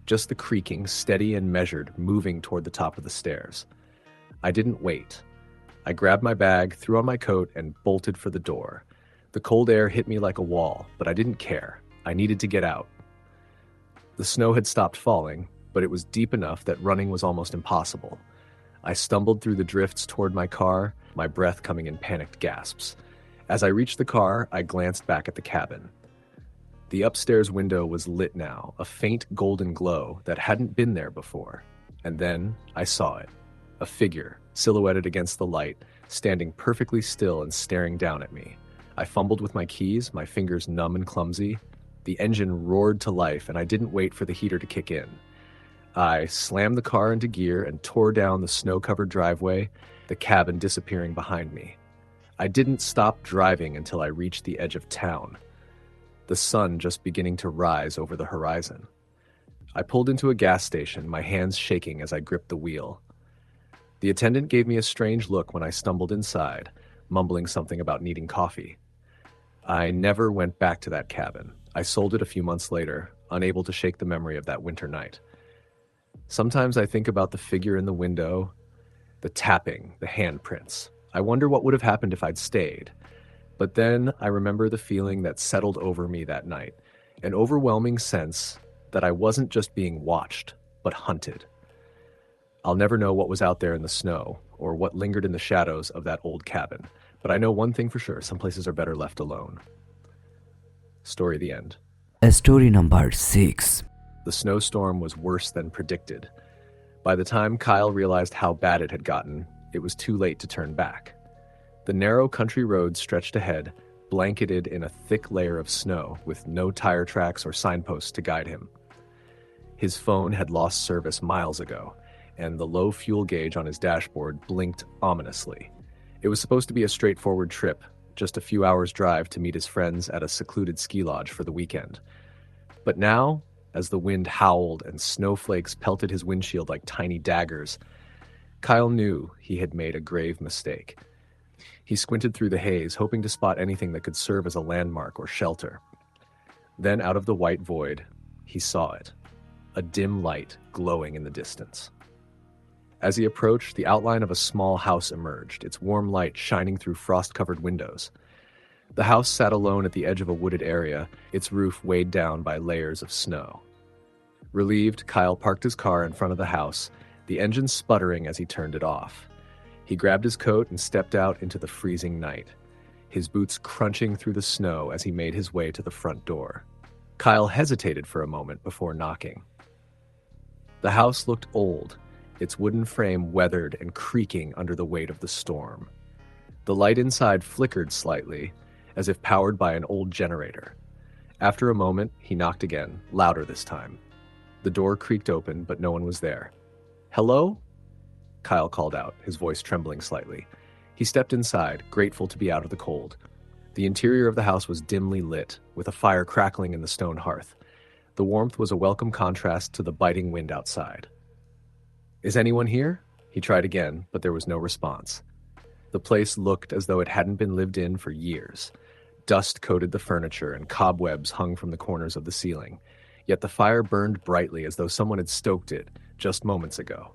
Just the creaking, steady and measured, moving toward the top of the stairs. I didn't wait. I grabbed my bag, threw on my coat, and bolted for the door. The cold air hit me like a wall, but I didn't care. I needed to get out. The snow had stopped falling, but it was deep enough that running was almost impossible. I stumbled through the drifts toward my car, my breath coming in panicked gasps. As I reached the car, I glanced back at the cabin. The upstairs window was lit now, a faint golden glow that hadn't been there before. And then I saw it. A figure, silhouetted against the light, standing perfectly still and staring down at me. I fumbled with my keys, my fingers numb and clumsy. The engine roared to life, and I didn't wait for the heater to kick in. I slammed the car into gear and tore down the snow-covered driveway, the cabin disappearing behind me. I didn't stop driving until I reached the edge of town, the sun just beginning to rise over the horizon. I pulled into a gas station, my hands shaking as I gripped the wheel. The attendant gave me a strange look when I stumbled inside, mumbling something about needing coffee. I never went back to that cabin. I sold it a few months later, unable to shake the memory of that winter night. Sometimes I think about the figure in the window, the tapping, the handprints. I wonder what would have happened if I'd stayed. But then I remember the feeling that settled over me that night, an overwhelming sense that I wasn't just being watched, but hunted. I'll never know what was out there in the snow or what lingered in the shadows of that old cabin, but I know one thing for sure: some places are better left alone. Story the end. Story number 6. The snowstorm was worse than predicted. By the time Kyle realized how bad it had gotten, it was too late to turn back. The narrow country road stretched ahead, blanketed in a thick layer of snow with no tire tracks or signposts to guide him. His phone had lost service miles ago, and the low fuel gauge on his dashboard blinked ominously. It was supposed to be a straightforward trip, just a few hours' drive to meet his friends at a secluded ski lodge for the weekend. But now, as the wind howled and snowflakes pelted his windshield like tiny daggers, Kyle knew he had made a grave mistake. He squinted through the haze, hoping to spot anything that could serve as a landmark or shelter. Then, out of the white void, he saw it, a dim light glowing in the distance. As he approached, the outline of a small house emerged, its warm light shining through frost-covered windows. The house sat alone at the edge of a wooded area, its roof weighed down by layers of snow. Relieved, Kyle parked his car in front of the house, the engine sputtering as he turned it off. He grabbed his coat and stepped out into the freezing night, his boots crunching through the snow as he made his way to the front door. Kyle hesitated for a moment before knocking. The house looked old, its wooden frame weathered and creaking under the weight of the storm. The light inside flickered slightly, as if powered by an old generator. After a moment, he knocked again, louder this time. The door creaked open, but no one was there. "Hello?" Kyle called out, his voice trembling slightly. He stepped inside, grateful to be out of the cold. The interior of the house was dimly lit, with a fire crackling in the stone hearth. The warmth was a welcome contrast to the biting wind outside. "Is anyone here?" He tried again, but there was no response. The place looked as though it hadn't been lived in for years. Dust coated the furniture and cobwebs hung from the corners of the ceiling. Yet the fire burned brightly as though someone had stoked it just moments ago.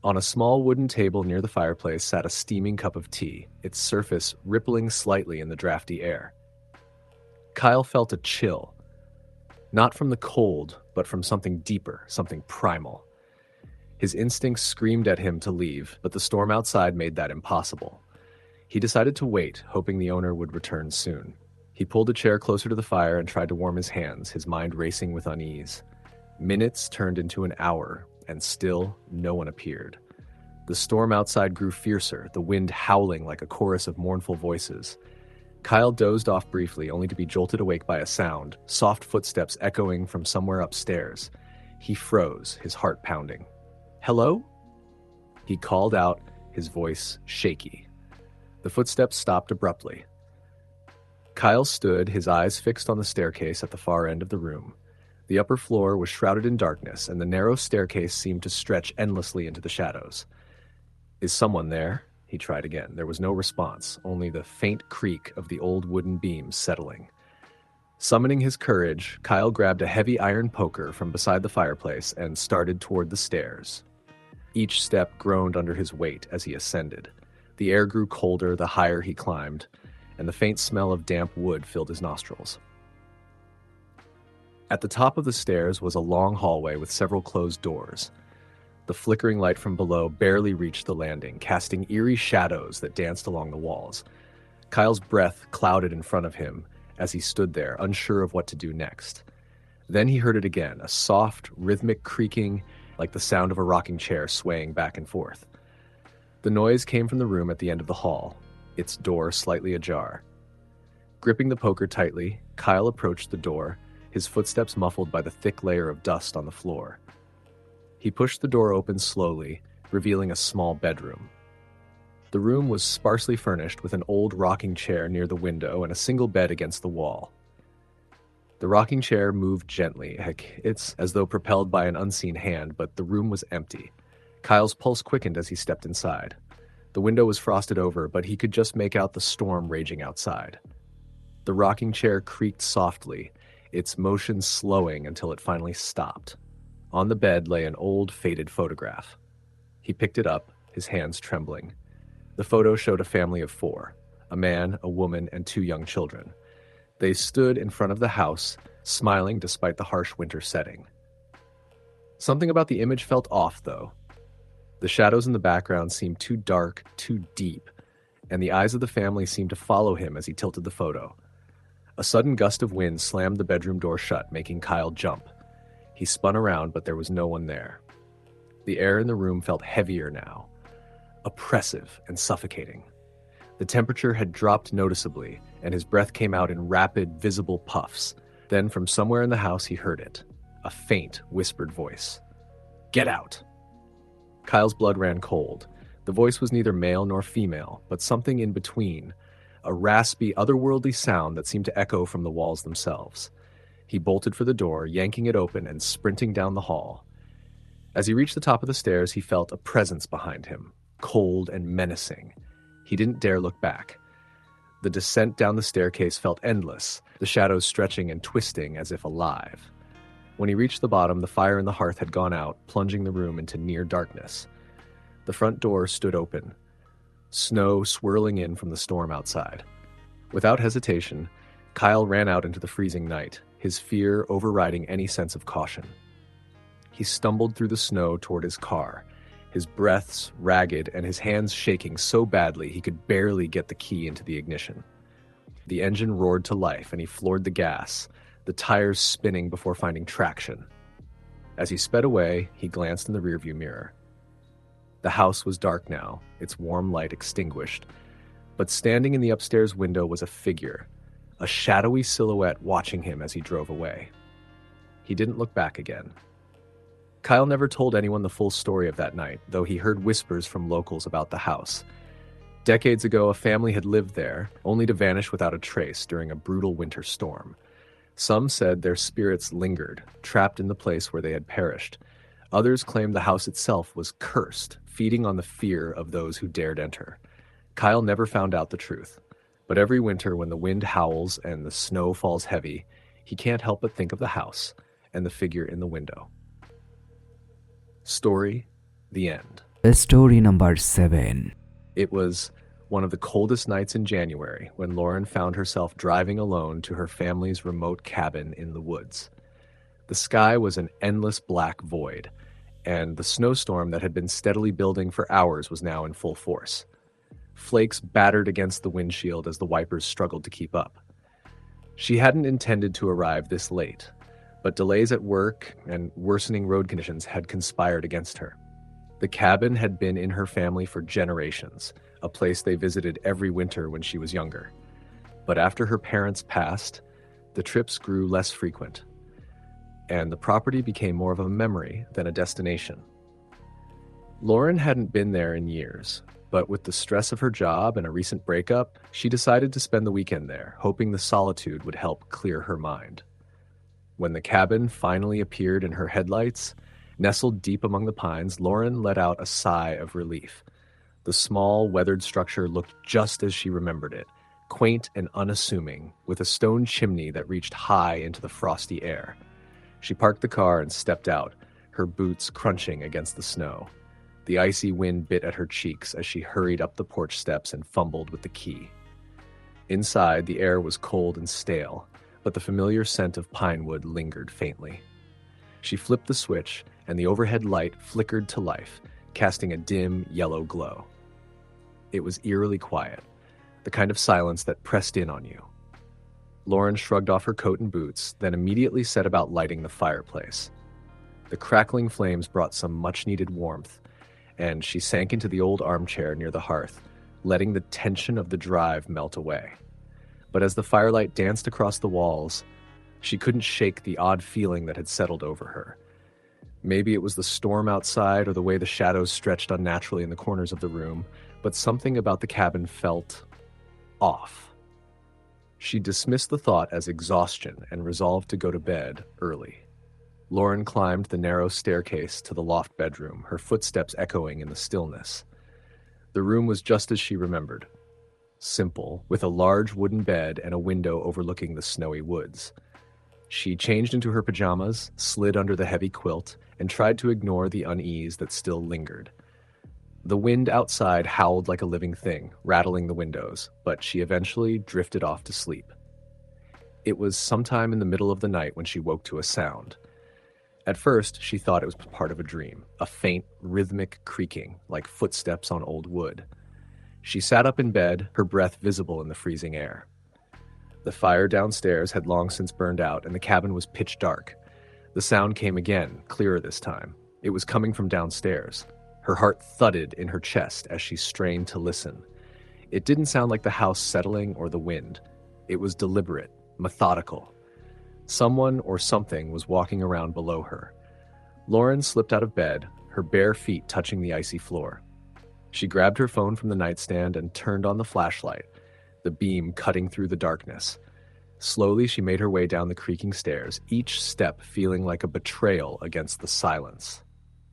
On a small wooden table near the fireplace sat a steaming cup of tea, its surface rippling slightly in the drafty air. Kyle felt a chill. Not from the cold, but from something deeper, something primal. His instincts screamed at him to leave, but the storm outside made that impossible. He decided to wait, hoping the owner would return soon. He pulled a chair closer to the fire and tried to warm his hands, his mind racing with unease. Minutes turned into an hour, and still no one appeared. The storm outside grew fiercer, the wind howling like a chorus of mournful voices. Kyle dozed off briefly, only to be jolted awake by a sound, soft footsteps echoing from somewhere upstairs. He froze, his heart pounding. "Hello?" He called out, his voice shaky. The footsteps stopped abruptly. Kyle stood, his eyes fixed on the staircase at the far end of the room. The upper floor was shrouded in darkness, and the narrow staircase seemed to stretch endlessly into the shadows. "Is someone there?" He tried again. There was no response, only the faint creak of the old wooden beams settling. Summoning his courage, Kyle grabbed a heavy iron poker from beside the fireplace and started toward the stairs. Each step groaned under his weight as he ascended. The air grew colder the higher he climbed, and the faint smell of damp wood filled his nostrils. At the top of the stairs was a long hallway with several closed doors. The flickering light from below barely reached the landing, casting eerie shadows that danced along the walls. Kyle's breath clouded in front of him as he stood there, unsure of what to do next. Then he heard it again, a soft, rhythmic creaking like the sound of a rocking chair swaying back and forth. The noise came from the room at the end of the hall, its door slightly ajar. Gripping the poker tightly, Kyle approached the door, his footsteps muffled by the thick layer of dust on the floor. He pushed the door open slowly, revealing a small bedroom. The room was sparsely furnished with an old rocking chair near the window and a single bed against the wall. The rocking chair moved gently, it's as though propelled by an unseen hand, but the room was empty. Kyle's pulse quickened as he stepped inside. The window was frosted over, but he could just make out the storm raging outside. The rocking chair creaked softly, its motion slowing until it finally stopped. On the bed lay an old, faded photograph. He picked it up, his hands trembling. The photo showed a family of 4, a man, a woman, and 2 young children. They stood in front of the house, smiling despite the harsh winter setting. Something about the image felt off, though. The shadows in the background seemed too dark, too deep, and the eyes of the family seemed to follow him as he tilted the photo. A sudden gust of wind slammed the bedroom door shut, making Kyle jump. He spun around, but there was no one there. The air in the room felt heavier now, oppressive and suffocating. The temperature had dropped noticeably, and his breath came out in rapid, visible puffs. Then from somewhere in the house he heard it, a faint, whispered voice. "Get out!" Kyle's blood ran cold. The voice was neither male nor female, but something in between, a raspy, otherworldly sound that seemed to echo from the walls themselves. He bolted for the door, yanking it open and sprinting down the hall. As he reached the top of the stairs, he felt a presence behind him, cold and menacing. He didn't dare look back. The descent down the staircase felt endless, the shadows stretching and twisting as if alive. When he reached the bottom, the fire in the hearth had gone out, plunging the room into near darkness. The front door stood open, snow swirling in from the storm outside. Without hesitation, Kyle ran out into the freezing night, his fear overriding any sense of caution. He stumbled through the snow toward his car, his breaths ragged and his hands shaking so badly he could barely get the key into the ignition. The engine roared to life and he floored the gas, the tires spinning before finding traction. As he sped away, he glanced in the rearview mirror. The house was dark now, its warm light extinguished, but standing in the upstairs window was a figure, a shadowy silhouette watching him as he drove away. He didn't look back again. Kyle never told anyone the full story of that night, though he heard whispers from locals about the house. Decades ago, a family had lived there, only to vanish without a trace during a brutal winter storm. Some said their spirits lingered, trapped in the place where they had perished. Others claimed the house itself was cursed, feeding on the fear of those who dared enter. Kyle never found out the truth, but every winter when the wind howls and the snow falls heavy, he can't help but think of the house and the figure in the window. Story, the end. Story number 7. It was one of the coldest nights in January when Lauren found herself driving alone to her family's remote cabin in the woods. The sky was an endless black void, and the snowstorm that had been steadily building for hours was now in full force. Flakes battered against the windshield as the wipers struggled to keep up. She hadn't intended to arrive this late, but delays at work and worsening road conditions had conspired against her. The cabin had been in her family for generations, a place they visited every winter when she was younger. But after her parents passed, the trips grew less frequent, and the property became more of a memory than a destination. Lauren hadn't been there in years, but with the stress of her job and a recent breakup, she decided to spend the weekend there, hoping the solitude would help clear her mind. When the cabin finally appeared in her headlights, nestled deep among the pines, Lauren let out a sigh of relief. The small, weathered structure looked just as she remembered it, quaint and unassuming, with a stone chimney that reached high into the frosty air. She parked the car and stepped out, her boots crunching against the snow. The icy wind bit at her cheeks as she hurried up the porch steps and fumbled with the key. Inside, the air was cold and stale, but the familiar scent of pine wood lingered faintly. She flipped the switch, and the overhead light flickered to life, casting a dim, yellow glow. It was eerily quiet, the kind of silence that pressed in on you. Lauren shrugged off her coat and boots, then immediately set about lighting the fireplace. The crackling flames brought some much-needed warmth, and she sank into the old armchair near the hearth, letting the tension of the drive melt away. But as the firelight danced across the walls, she couldn't shake the odd feeling that had settled over her. Maybe it was the storm outside or the way the shadows stretched unnaturally in the corners of the room, but something about the cabin felt off. She dismissed the thought as exhaustion and resolved to go to bed early. Lauren climbed the narrow staircase to the loft bedroom, her footsteps echoing in the stillness. The room was just as she remembered. Simple, with a large wooden bed and a window overlooking the snowy woods. She changed into her pajamas, slid under the heavy quilt, and tried to ignore the unease that still lingered. The wind outside howled like a living thing, rattling the windows, but she eventually drifted off to sleep. It was sometime in the middle of the night when she woke to a sound. At first, she thought it was part of a dream, a faint, rhythmic creaking, like footsteps on old wood. She sat up in bed, her breath visible in the freezing air. The fire downstairs had long since burned out, and the cabin was pitch dark. The sound came again, clearer this time. It was coming from downstairs. Her heart thudded in her chest as she strained to listen. It didn't sound like the house settling or the wind. It was deliberate, methodical. Someone or something was walking around below her. Lauren slipped out of bed, her bare feet touching the icy floor. She grabbed her phone from the nightstand and turned on the flashlight, the beam cutting through the darkness. Slowly, she made her way down the creaking stairs, each step feeling like a betrayal against the silence.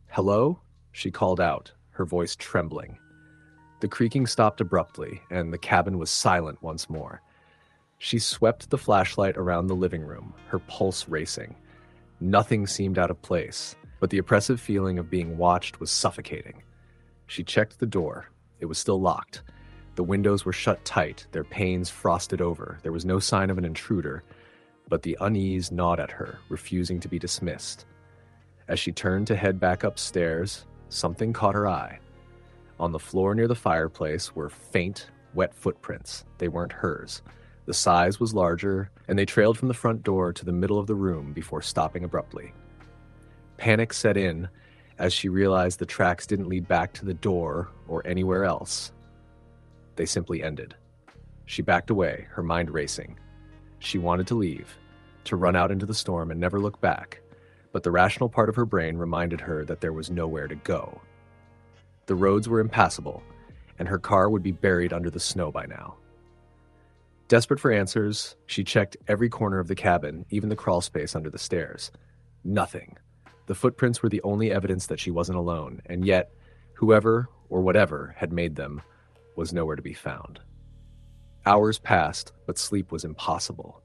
"Hello?" she called out, her voice trembling. The creaking stopped abruptly, and the cabin was silent once more. She swept the flashlight around the living room, her pulse racing. Nothing seemed out of place, but the oppressive feeling of being watched was suffocating. She checked the door. It was still locked. The windows were shut tight, their panes frosted over. There was no sign of an intruder, but the unease gnawed at her, refusing to be dismissed. As she turned to head back upstairs, something caught her eye. On the floor near the fireplace were faint, wet footprints. They weren't hers. The size was larger, and they trailed from the front door to the middle of the room before stopping abruptly. Panic set in as she realized the tracks didn't lead back to the door or anywhere else. They simply ended. She backed away, her mind racing. She wanted to leave, to run out into the storm and never look back, but the rational part of her brain reminded her that there was nowhere to go. The roads were impassable, and her car would be buried under the snow by now. Desperate for answers, she checked every corner of the cabin, even the crawl space under the stairs. Nothing. The footprints were the only evidence that she wasn't alone, and yet, whoever or whatever had made them was nowhere to be found. Hours passed, but sleep was impossible.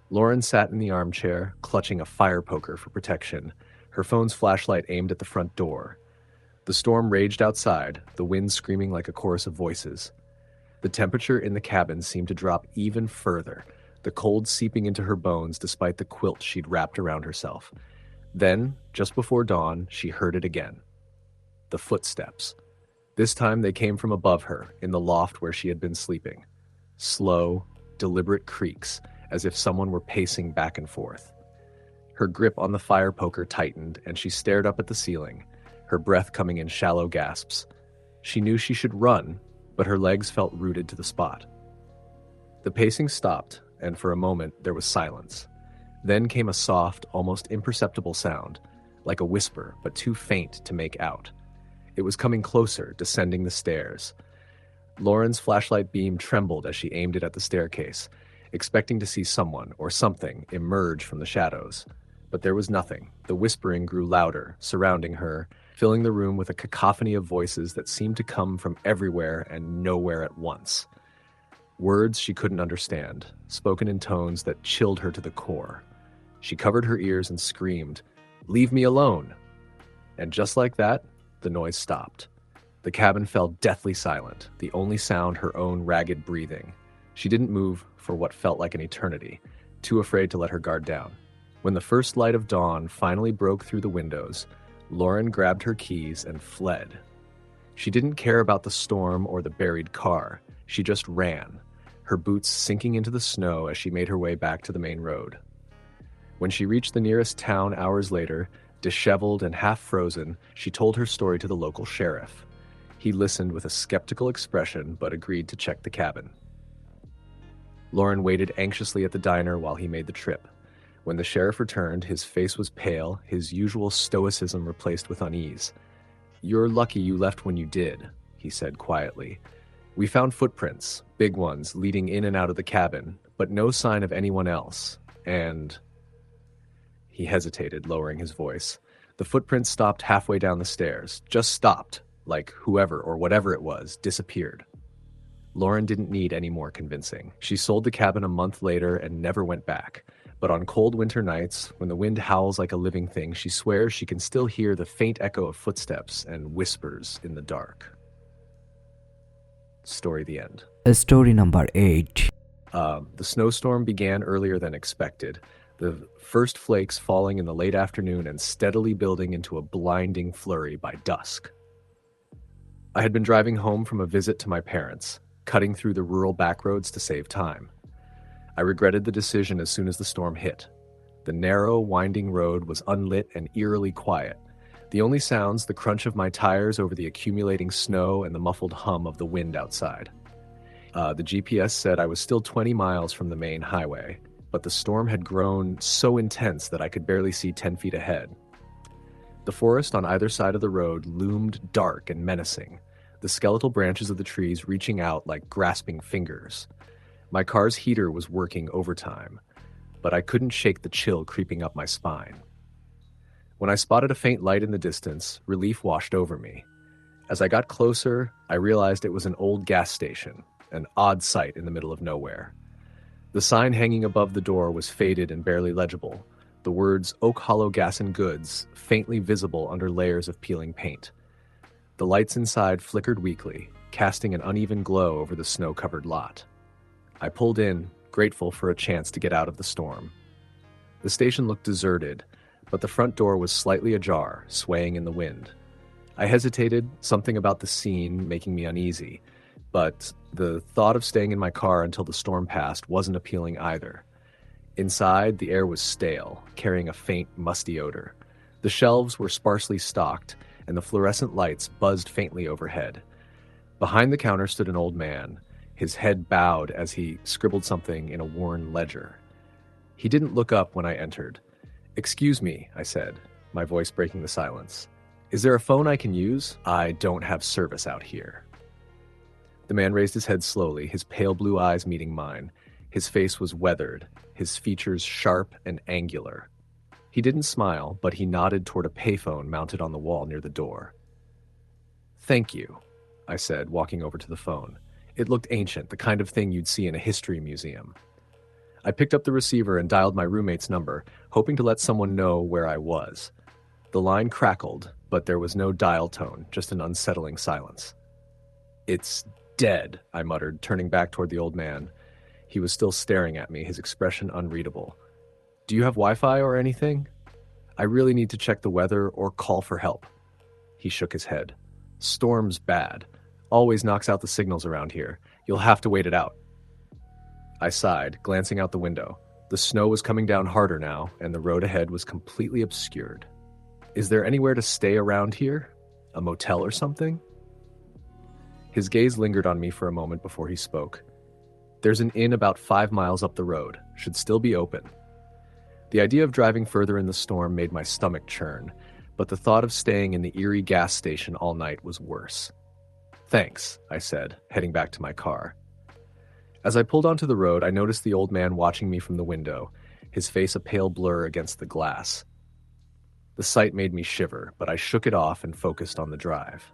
Lauren sat in the armchair, clutching a fire poker for protection, her phone's flashlight aimed at the front door. The storm raged outside, the wind screaming like a chorus of voices. The temperature in the cabin seemed to drop even further, the cold seeping into her bones despite the quilt she'd wrapped around herself. Then, just before dawn, she heard it again. The footsteps. This time they came from above her, in the loft where she had been sleeping. Slow, deliberate creaks, as if someone were pacing back and forth. Her grip on the fire poker tightened, and she stared up at the ceiling, her breath coming in shallow gasps. She knew she should run, but her legs felt rooted to the spot. The pacing stopped, and for a moment there was silence. Then came a soft, almost imperceptible sound, like a whisper, but too faint to make out. It was coming closer, descending the stairs. Lauren's flashlight beam trembled as she aimed it at the staircase, expecting to see someone or something emerge from the shadows. But there was nothing. The whispering grew louder, surrounding her, filling the room with a cacophony of voices that seemed to come from everywhere and nowhere at once. Words she couldn't understand, spoken in tones that chilled her to the core. She covered her ears and screamed, "Leave me alone!" And just like that, the noise stopped. The cabin fell deathly silent, the only sound her own ragged breathing. She didn't move for what felt like an eternity, too afraid to let her guard down. When the first light of dawn finally broke through the windows, Lauren grabbed her keys and fled. She didn't care about the storm or the buried car. She just ran, her boots sinking into the snow as she made her way back to the main road. When she reached the nearest town hours later, disheveled and half frozen, she told her story to the local sheriff. He listened with a skeptical expression but agreed to check the cabin. Lauren waited anxiously at the diner while he made the trip. When the sheriff returned, his face was pale, his usual stoicism replaced with unease. "You're lucky you left when you did," he said quietly. "We found footprints, big ones, leading in and out of the cabin, but no sign of anyone else, and..." He hesitated, lowering his voice. The footprints stopped halfway down the stairs. Just stopped, like whoever or whatever it was disappeared. Lauren didn't need any more convincing. She sold the cabin a month later and never went back. But on cold winter nights, when the wind howls like a living thing, she swears she can still hear the faint echo of footsteps and whispers in the dark. Story the end. Story number 8. The snowstorm began earlier than expected, the first flakes falling in the late afternoon and steadily building into a blinding flurry by dusk. I had been driving home from a visit to my parents, cutting through the rural backroads to save time. I regretted the decision as soon as the storm hit. The narrow, winding road was unlit and eerily quiet. The only sounds, the crunch of my tires over the accumulating snow and the muffled hum of the wind outside. The GPS said I was still 20 miles from the main highway, but the storm had grown so intense that I could barely see 10 feet ahead. The forest on either side of the road loomed dark and menacing, the skeletal branches of the trees reaching out like grasping fingers. My car's heater was working overtime, but I couldn't shake the chill creeping up my spine. When I spotted a faint light in the distance, relief washed over me. As I got closer, I realized it was an old gas station, an odd sight in the middle of nowhere. The sign hanging above the door was faded and barely legible, the words Oak Hollow Gas and Goods faintly visible under layers of peeling paint. The lights inside flickered weakly, casting an uneven glow over the snow-covered lot. I pulled in, grateful for a chance to get out of the storm. The station looked deserted, but the front door was slightly ajar, swaying in the wind. I hesitated, something about the scene making me uneasy, but the thought of staying in my car until the storm passed wasn't appealing either. Inside, the air was stale, carrying a faint, musty odor. The shelves were sparsely stocked, and the fluorescent lights buzzed faintly overhead. Behind the counter stood an old man, his head bowed as he scribbled something in a worn ledger. He didn't look up when I entered. "Excuse me," I said, my voice breaking the silence. "Is there a phone I can use? I don't have service out here." The man raised his head slowly, his pale blue eyes meeting mine. His face was weathered, his features sharp and angular. He didn't smile, but he nodded toward a payphone mounted on the wall near the door. "Thank you," I said, walking over to the phone. It looked ancient, the kind of thing you'd see in a history museum. I picked up the receiver and dialed my roommate's number, hoping to let someone know where I was. The line crackled, but there was no dial tone, just an unsettling silence. "It's dead," I muttered, turning back toward the old man. He was still staring at me, his expression unreadable. "Do you have Wi-Fi or anything? I really need to check the weather or call for help." He shook his head. "Storm's bad. Always knocks out the signals around here. You'll have to wait it out." I sighed, glancing out the window. The snow was coming down harder now, and the road ahead was completely obscured. "Is there anywhere to stay around here? A motel or something?" His gaze lingered on me for a moment before he spoke. "There's an inn about 5 miles up the road. Should still be open." The idea of driving further in the storm made my stomach churn, but the thought of staying in the eerie gas station all night was worse. "Thanks," I said, heading back to my car. As I pulled onto the road, I noticed the old man watching me from the window, his face a pale blur against the glass. The sight made me shiver, but I shook it off and focused on the drive.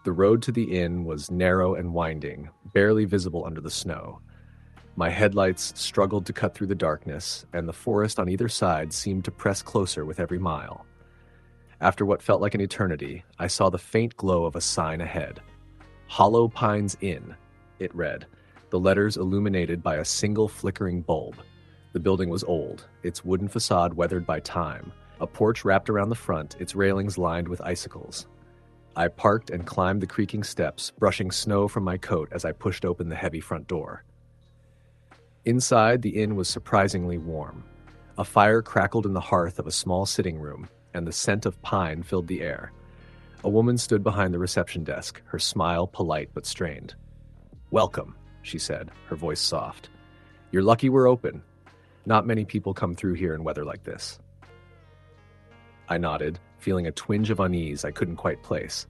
The road to the inn was narrow and winding, barely visible under the snow. My headlights struggled to cut through the darkness, and the forest on either side seemed to press closer with every mile. After what felt like an eternity, I saw the faint glow of a sign ahead. "Hollow Pines Inn," it read, the letters illuminated by a single flickering bulb. The building was old, its wooden facade weathered by time, a porch wrapped around the front, its railings lined with icicles. I parked and climbed the creaking steps, brushing snow from my coat as I pushed open the heavy front door. Inside, the inn was surprisingly warm. A fire crackled in the hearth of a small sitting room, and the scent of pine filled the air. A woman stood behind the reception desk, her smile polite but strained. "Welcome," she said, her voice soft. "You're lucky we're open. Not many people come through here in weather like this." I nodded, feeling a twinge of unease I couldn't quite place.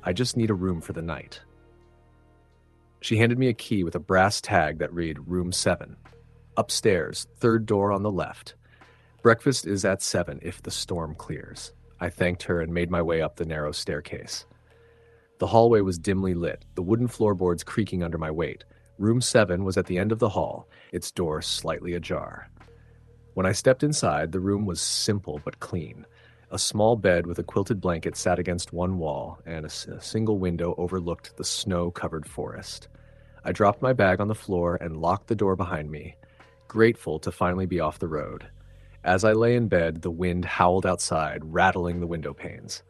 "I just need a room for the night." She handed me a key with a brass tag that read Room 7. "Upstairs, third door on the left." Breakfast is at 7 if the storm clears. I thanked her and made my way up the narrow staircase. The hallway was dimly lit, the wooden floorboards creaking under my weight. Room 7 was at the end of the hall, its door slightly ajar. When I stepped inside, the room was simple but clean. A small bed with a quilted blanket sat against one wall, and a single window overlooked the snow-covered forest. I dropped my bag on the floor and locked the door behind me, grateful to finally be off the road. As I lay in bed, the wind howled outside, rattling the window panes.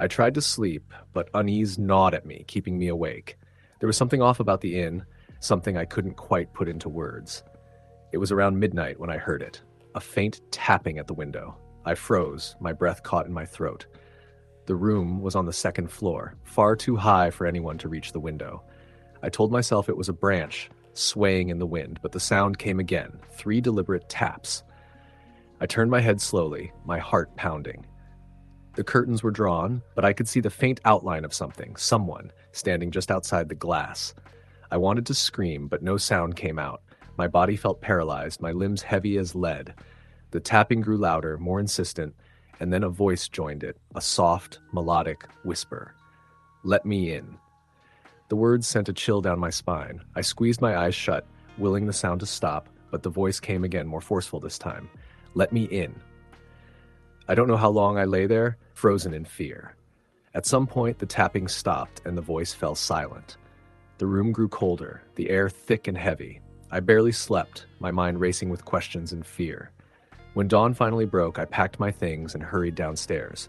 I tried to sleep, but unease gnawed at me, keeping me awake. There was something off about the inn, something I couldn't quite put into words. It was around midnight when I heard it, a faint tapping at the window. I froze, my breath caught in my throat. The room was on the second floor, far too high for anyone to reach the window. I told myself it was a branch, swaying in the wind, but the sound came again, 3 deliberate taps. I turned my head slowly, my heart pounding. The curtains were drawn, but I could see the faint outline of someone, standing just outside the glass. I wanted to scream, but no sound came out. My body felt paralyzed, my limbs heavy as lead. The tapping grew louder, more insistent, and then a voice joined it, a soft, melodic whisper. "Let me in." The words sent a chill down my spine. I squeezed my eyes shut, willing the sound to stop, but the voice came again, more forceful this time. "Let me in." I don't know how long I lay there, frozen in fear. At some point, the tapping stopped and the voice fell silent. The room grew colder, the air thick and heavy. I barely slept, my mind racing with questions and fear. When dawn finally broke, I packed my things and hurried downstairs.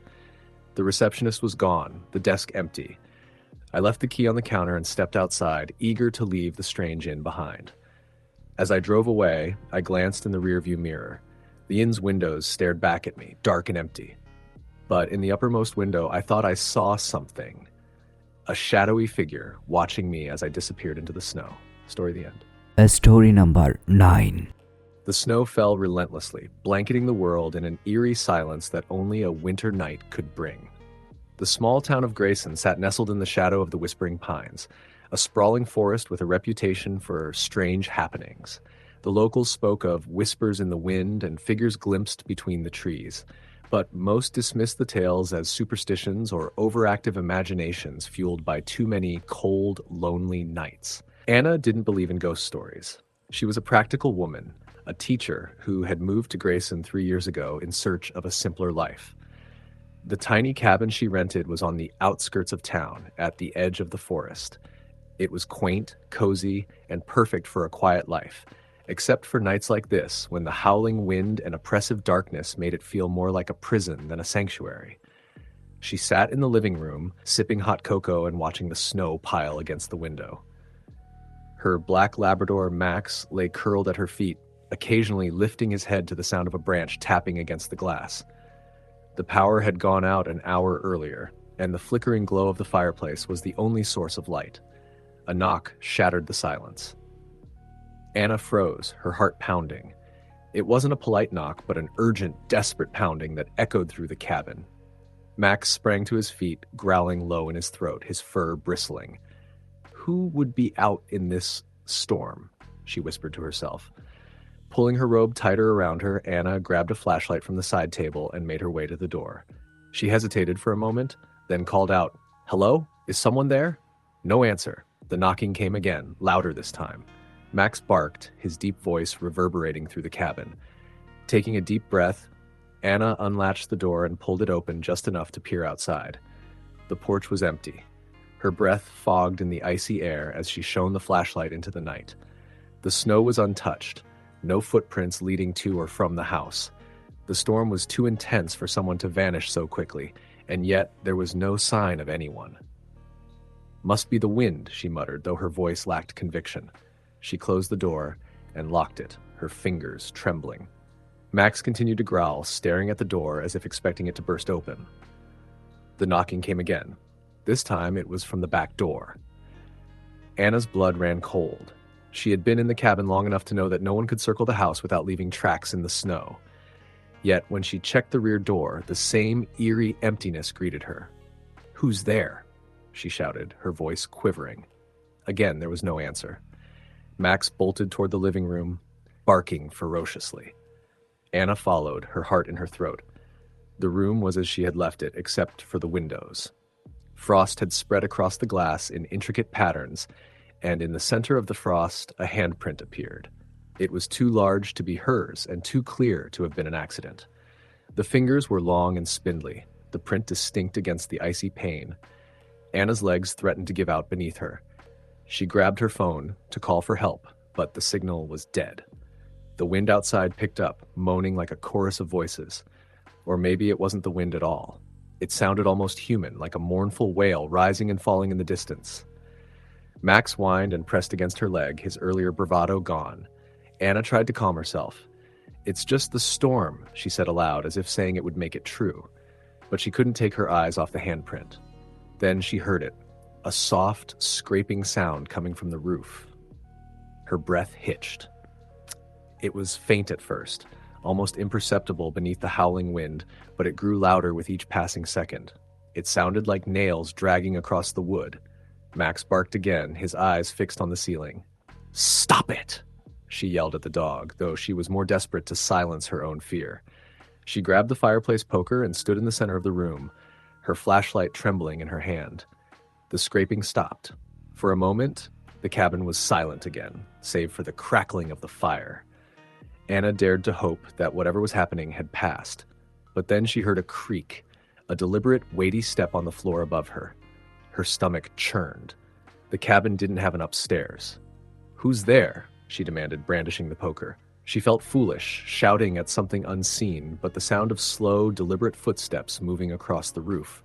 The receptionist was gone, the desk empty. I left the key on the counter and stepped outside, eager to leave the strange inn behind. As I drove away, I glanced in the rearview mirror. The inn's windows stared back at me, dark and empty. But in the uppermost window, I thought I saw something. A shadowy figure watching me as I disappeared into the snow. Story the end. Story number 9. The snow fell relentlessly, blanketing the world in an eerie silence that only a winter night could bring. The small town of Grayson sat nestled in the shadow of the Whispering Pines, a sprawling forest with a reputation for strange happenings. The locals spoke of whispers in the wind and figures glimpsed between the trees, but most dismissed the tales as superstitions or overactive imaginations fueled by too many cold, lonely nights. Anna didn't believe in ghost stories. She was a practical woman, a teacher who had moved to Grayson 3 years ago in search of a simpler life. The tiny cabin she rented was on the outskirts of town, at the edge of the forest. It was quaint, cozy, and perfect for a quiet life, except for nights like this, when the howling wind and oppressive darkness made it feel more like a prison than a sanctuary. She sat in the living room, sipping hot cocoa and watching the snow pile against the window. Her black Labrador, Max, lay curled at her feet, occasionally lifting his head to the sound of a branch tapping against the glass. The power had gone out an hour earlier, and the flickering glow of the fireplace was the only source of light. A knock shattered the silence. Anna froze, her heart pounding. It wasn't a polite knock, but an urgent, desperate pounding that echoed through the cabin. Max sprang to his feet, growling low in his throat, his fur bristling. "Who would be out in this storm?" she whispered to herself. Pulling her robe tighter around her, Anna grabbed a flashlight from the side table and made her way to the door. She hesitated for a moment, then called out, "Hello? Is someone there?" No answer. The knocking came again, louder this time. Max barked, his deep voice reverberating through the cabin. Taking a deep breath, Anna unlatched the door and pulled it open just enough to peer outside. The porch was empty. Her breath fogged in the icy air as she shone the flashlight into the night. The snow was untouched, no footprints leading to or from the house. The storm was too intense for someone to vanish so quickly, and yet there was no sign of anyone. "Must be the wind," she muttered, though her voice lacked conviction. She closed the door and locked it, her fingers trembling. Max continued to growl, staring at the door as if expecting it to burst open. The knocking came again. This time it was from the back door. Anna's blood ran cold. She had been in the cabin long enough to know that no one could circle the house without leaving tracks in the snow. Yet when she checked the rear door, the same eerie emptiness greeted her. "Who's there?" she shouted, her voice quivering. Again, there was no answer. Max bolted toward the living room, barking ferociously. Anna followed, her heart in her throat. The room was as she had left it, except for the windows. Frost had spread across the glass in intricate patterns, and in the center of the frost, a handprint appeared. It was too large to be hers and too clear to have been an accident. The fingers were long and spindly, the print distinct against the icy pane. Anna's legs threatened to give out beneath her. She grabbed her phone to call for help, but the signal was dead. The wind outside picked up, moaning like a chorus of voices. Or maybe it wasn't the wind at all. It sounded almost human, like a mournful wail rising and falling in the distance. Max whined and pressed against her leg, his earlier bravado gone. Anna tried to calm herself. "It's just the storm," she said aloud, as if saying it would make it true. But she couldn't take her eyes off the handprint. Then she heard it, a soft, scraping sound coming from the roof. Her breath hitched. It was faint at first, almost imperceptible beneath the howling wind, but it grew louder with each passing second. It sounded like nails dragging across the wood. Max barked again, his eyes fixed on the ceiling. "Stop it!" she yelled at the dog, though she was more desperate to silence her own fear. She grabbed the fireplace poker and stood in the center of the room, her flashlight trembling in her hand. The scraping stopped. For a moment, the cabin was silent again, save for the crackling of the fire. Anna dared to hope that whatever was happening had passed. But then she heard a creak, a deliberate, weighty step on the floor above her. Her stomach churned. The cabin didn't have an upstairs. "Who's there?" she demanded, brandishing the poker. She felt foolish, shouting at something unseen, but the sound of slow, deliberate footsteps moving across the roof,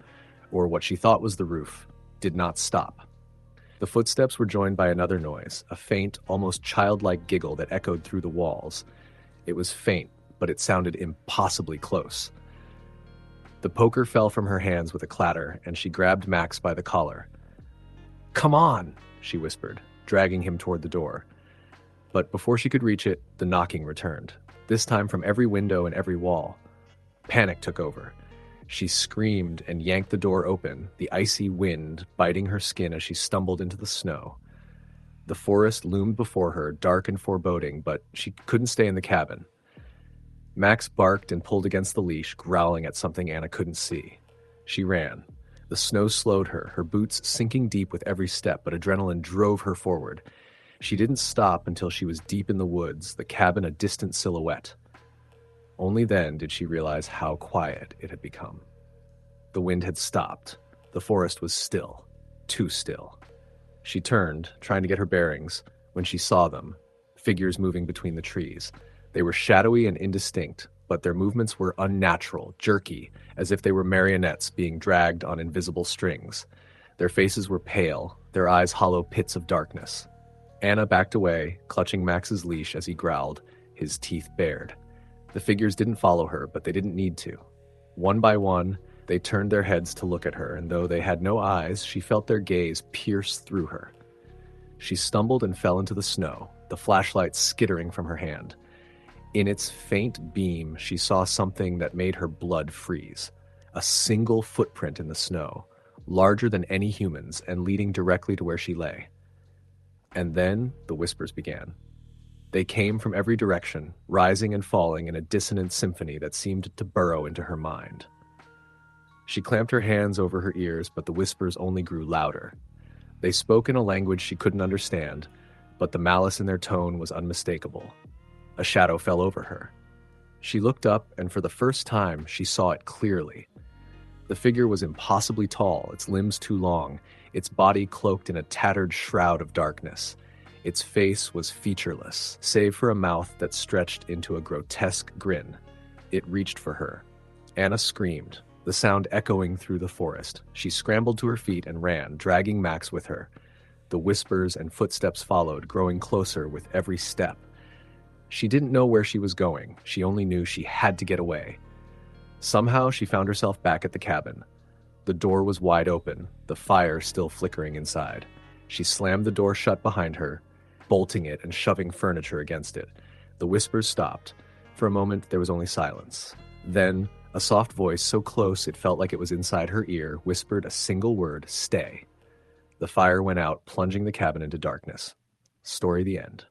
or what she thought was the roof, did not stop. The footsteps were joined by another noise, a faint, almost childlike giggle that echoed through the walls. It was faint, but it sounded impossibly close. The poker fell from her hands with a clatter, and she grabbed Max by the collar. "Come on," she whispered, dragging him toward the door. But before she could reach it, the knocking returned, this time from every window and every wall. Panic took over. She screamed and yanked the door open, the icy wind biting her skin as she stumbled into the snow. The forest loomed before her, dark and foreboding, but she couldn't stay in the cabin. Max barked and pulled against the leash, growling at something Anna couldn't see. She ran. The snow slowed her, her boots sinking deep with every step, but adrenaline drove her forward. She didn't stop until she was deep in the woods, the cabin a distant silhouette. Only then did she realize how quiet it had become. The wind had stopped. The forest was still. Too still. She turned, trying to get her bearings, when she saw them, figures moving between the trees. They were shadowy and indistinct, but their movements were unnatural, jerky, as if they were marionettes being dragged on invisible strings. Their faces were pale, their eyes hollow pits of darkness. Anna backed away, clutching Max's leash as he growled, his teeth bared. The figures didn't follow her, but they didn't need to. One by one, they turned their heads to look at her, and though they had no eyes, she felt their gaze pierce through her. She stumbled and fell into the snow, the flashlight skittering from her hand. In its faint beam, she saw something that made her blood freeze. A single footprint in the snow, larger than any human's and leading directly to where she lay. And then the whispers began. They came from every direction, rising and falling in a dissonant symphony that seemed to burrow into her mind. She clamped her hands over her ears, but the whispers only grew louder. They spoke in a language she couldn't understand, but the malice in their tone was unmistakable. A shadow fell over her. She looked up, and for the first time, she saw it clearly. The figure was impossibly tall, its limbs too long, its body cloaked in a tattered shroud of darkness. Its face was featureless, save for a mouth that stretched into a grotesque grin. It reached for her. Anna screamed, the sound echoing through the forest. She scrambled to her feet and ran, dragging Max with her. The whispers and footsteps followed, growing closer with every step. She didn't know where she was going. She only knew she had to get away. Somehow she found herself back at the cabin. The door was wide open, the fire still flickering inside. She slammed the door shut behind her, bolting it and shoving furniture against it. The whispers stopped. For a moment, there was only silence. Then, a soft voice so close it felt like it was inside her ear whispered a single word, "Stay." The fire went out, plunging the cabin into darkness. Story the end.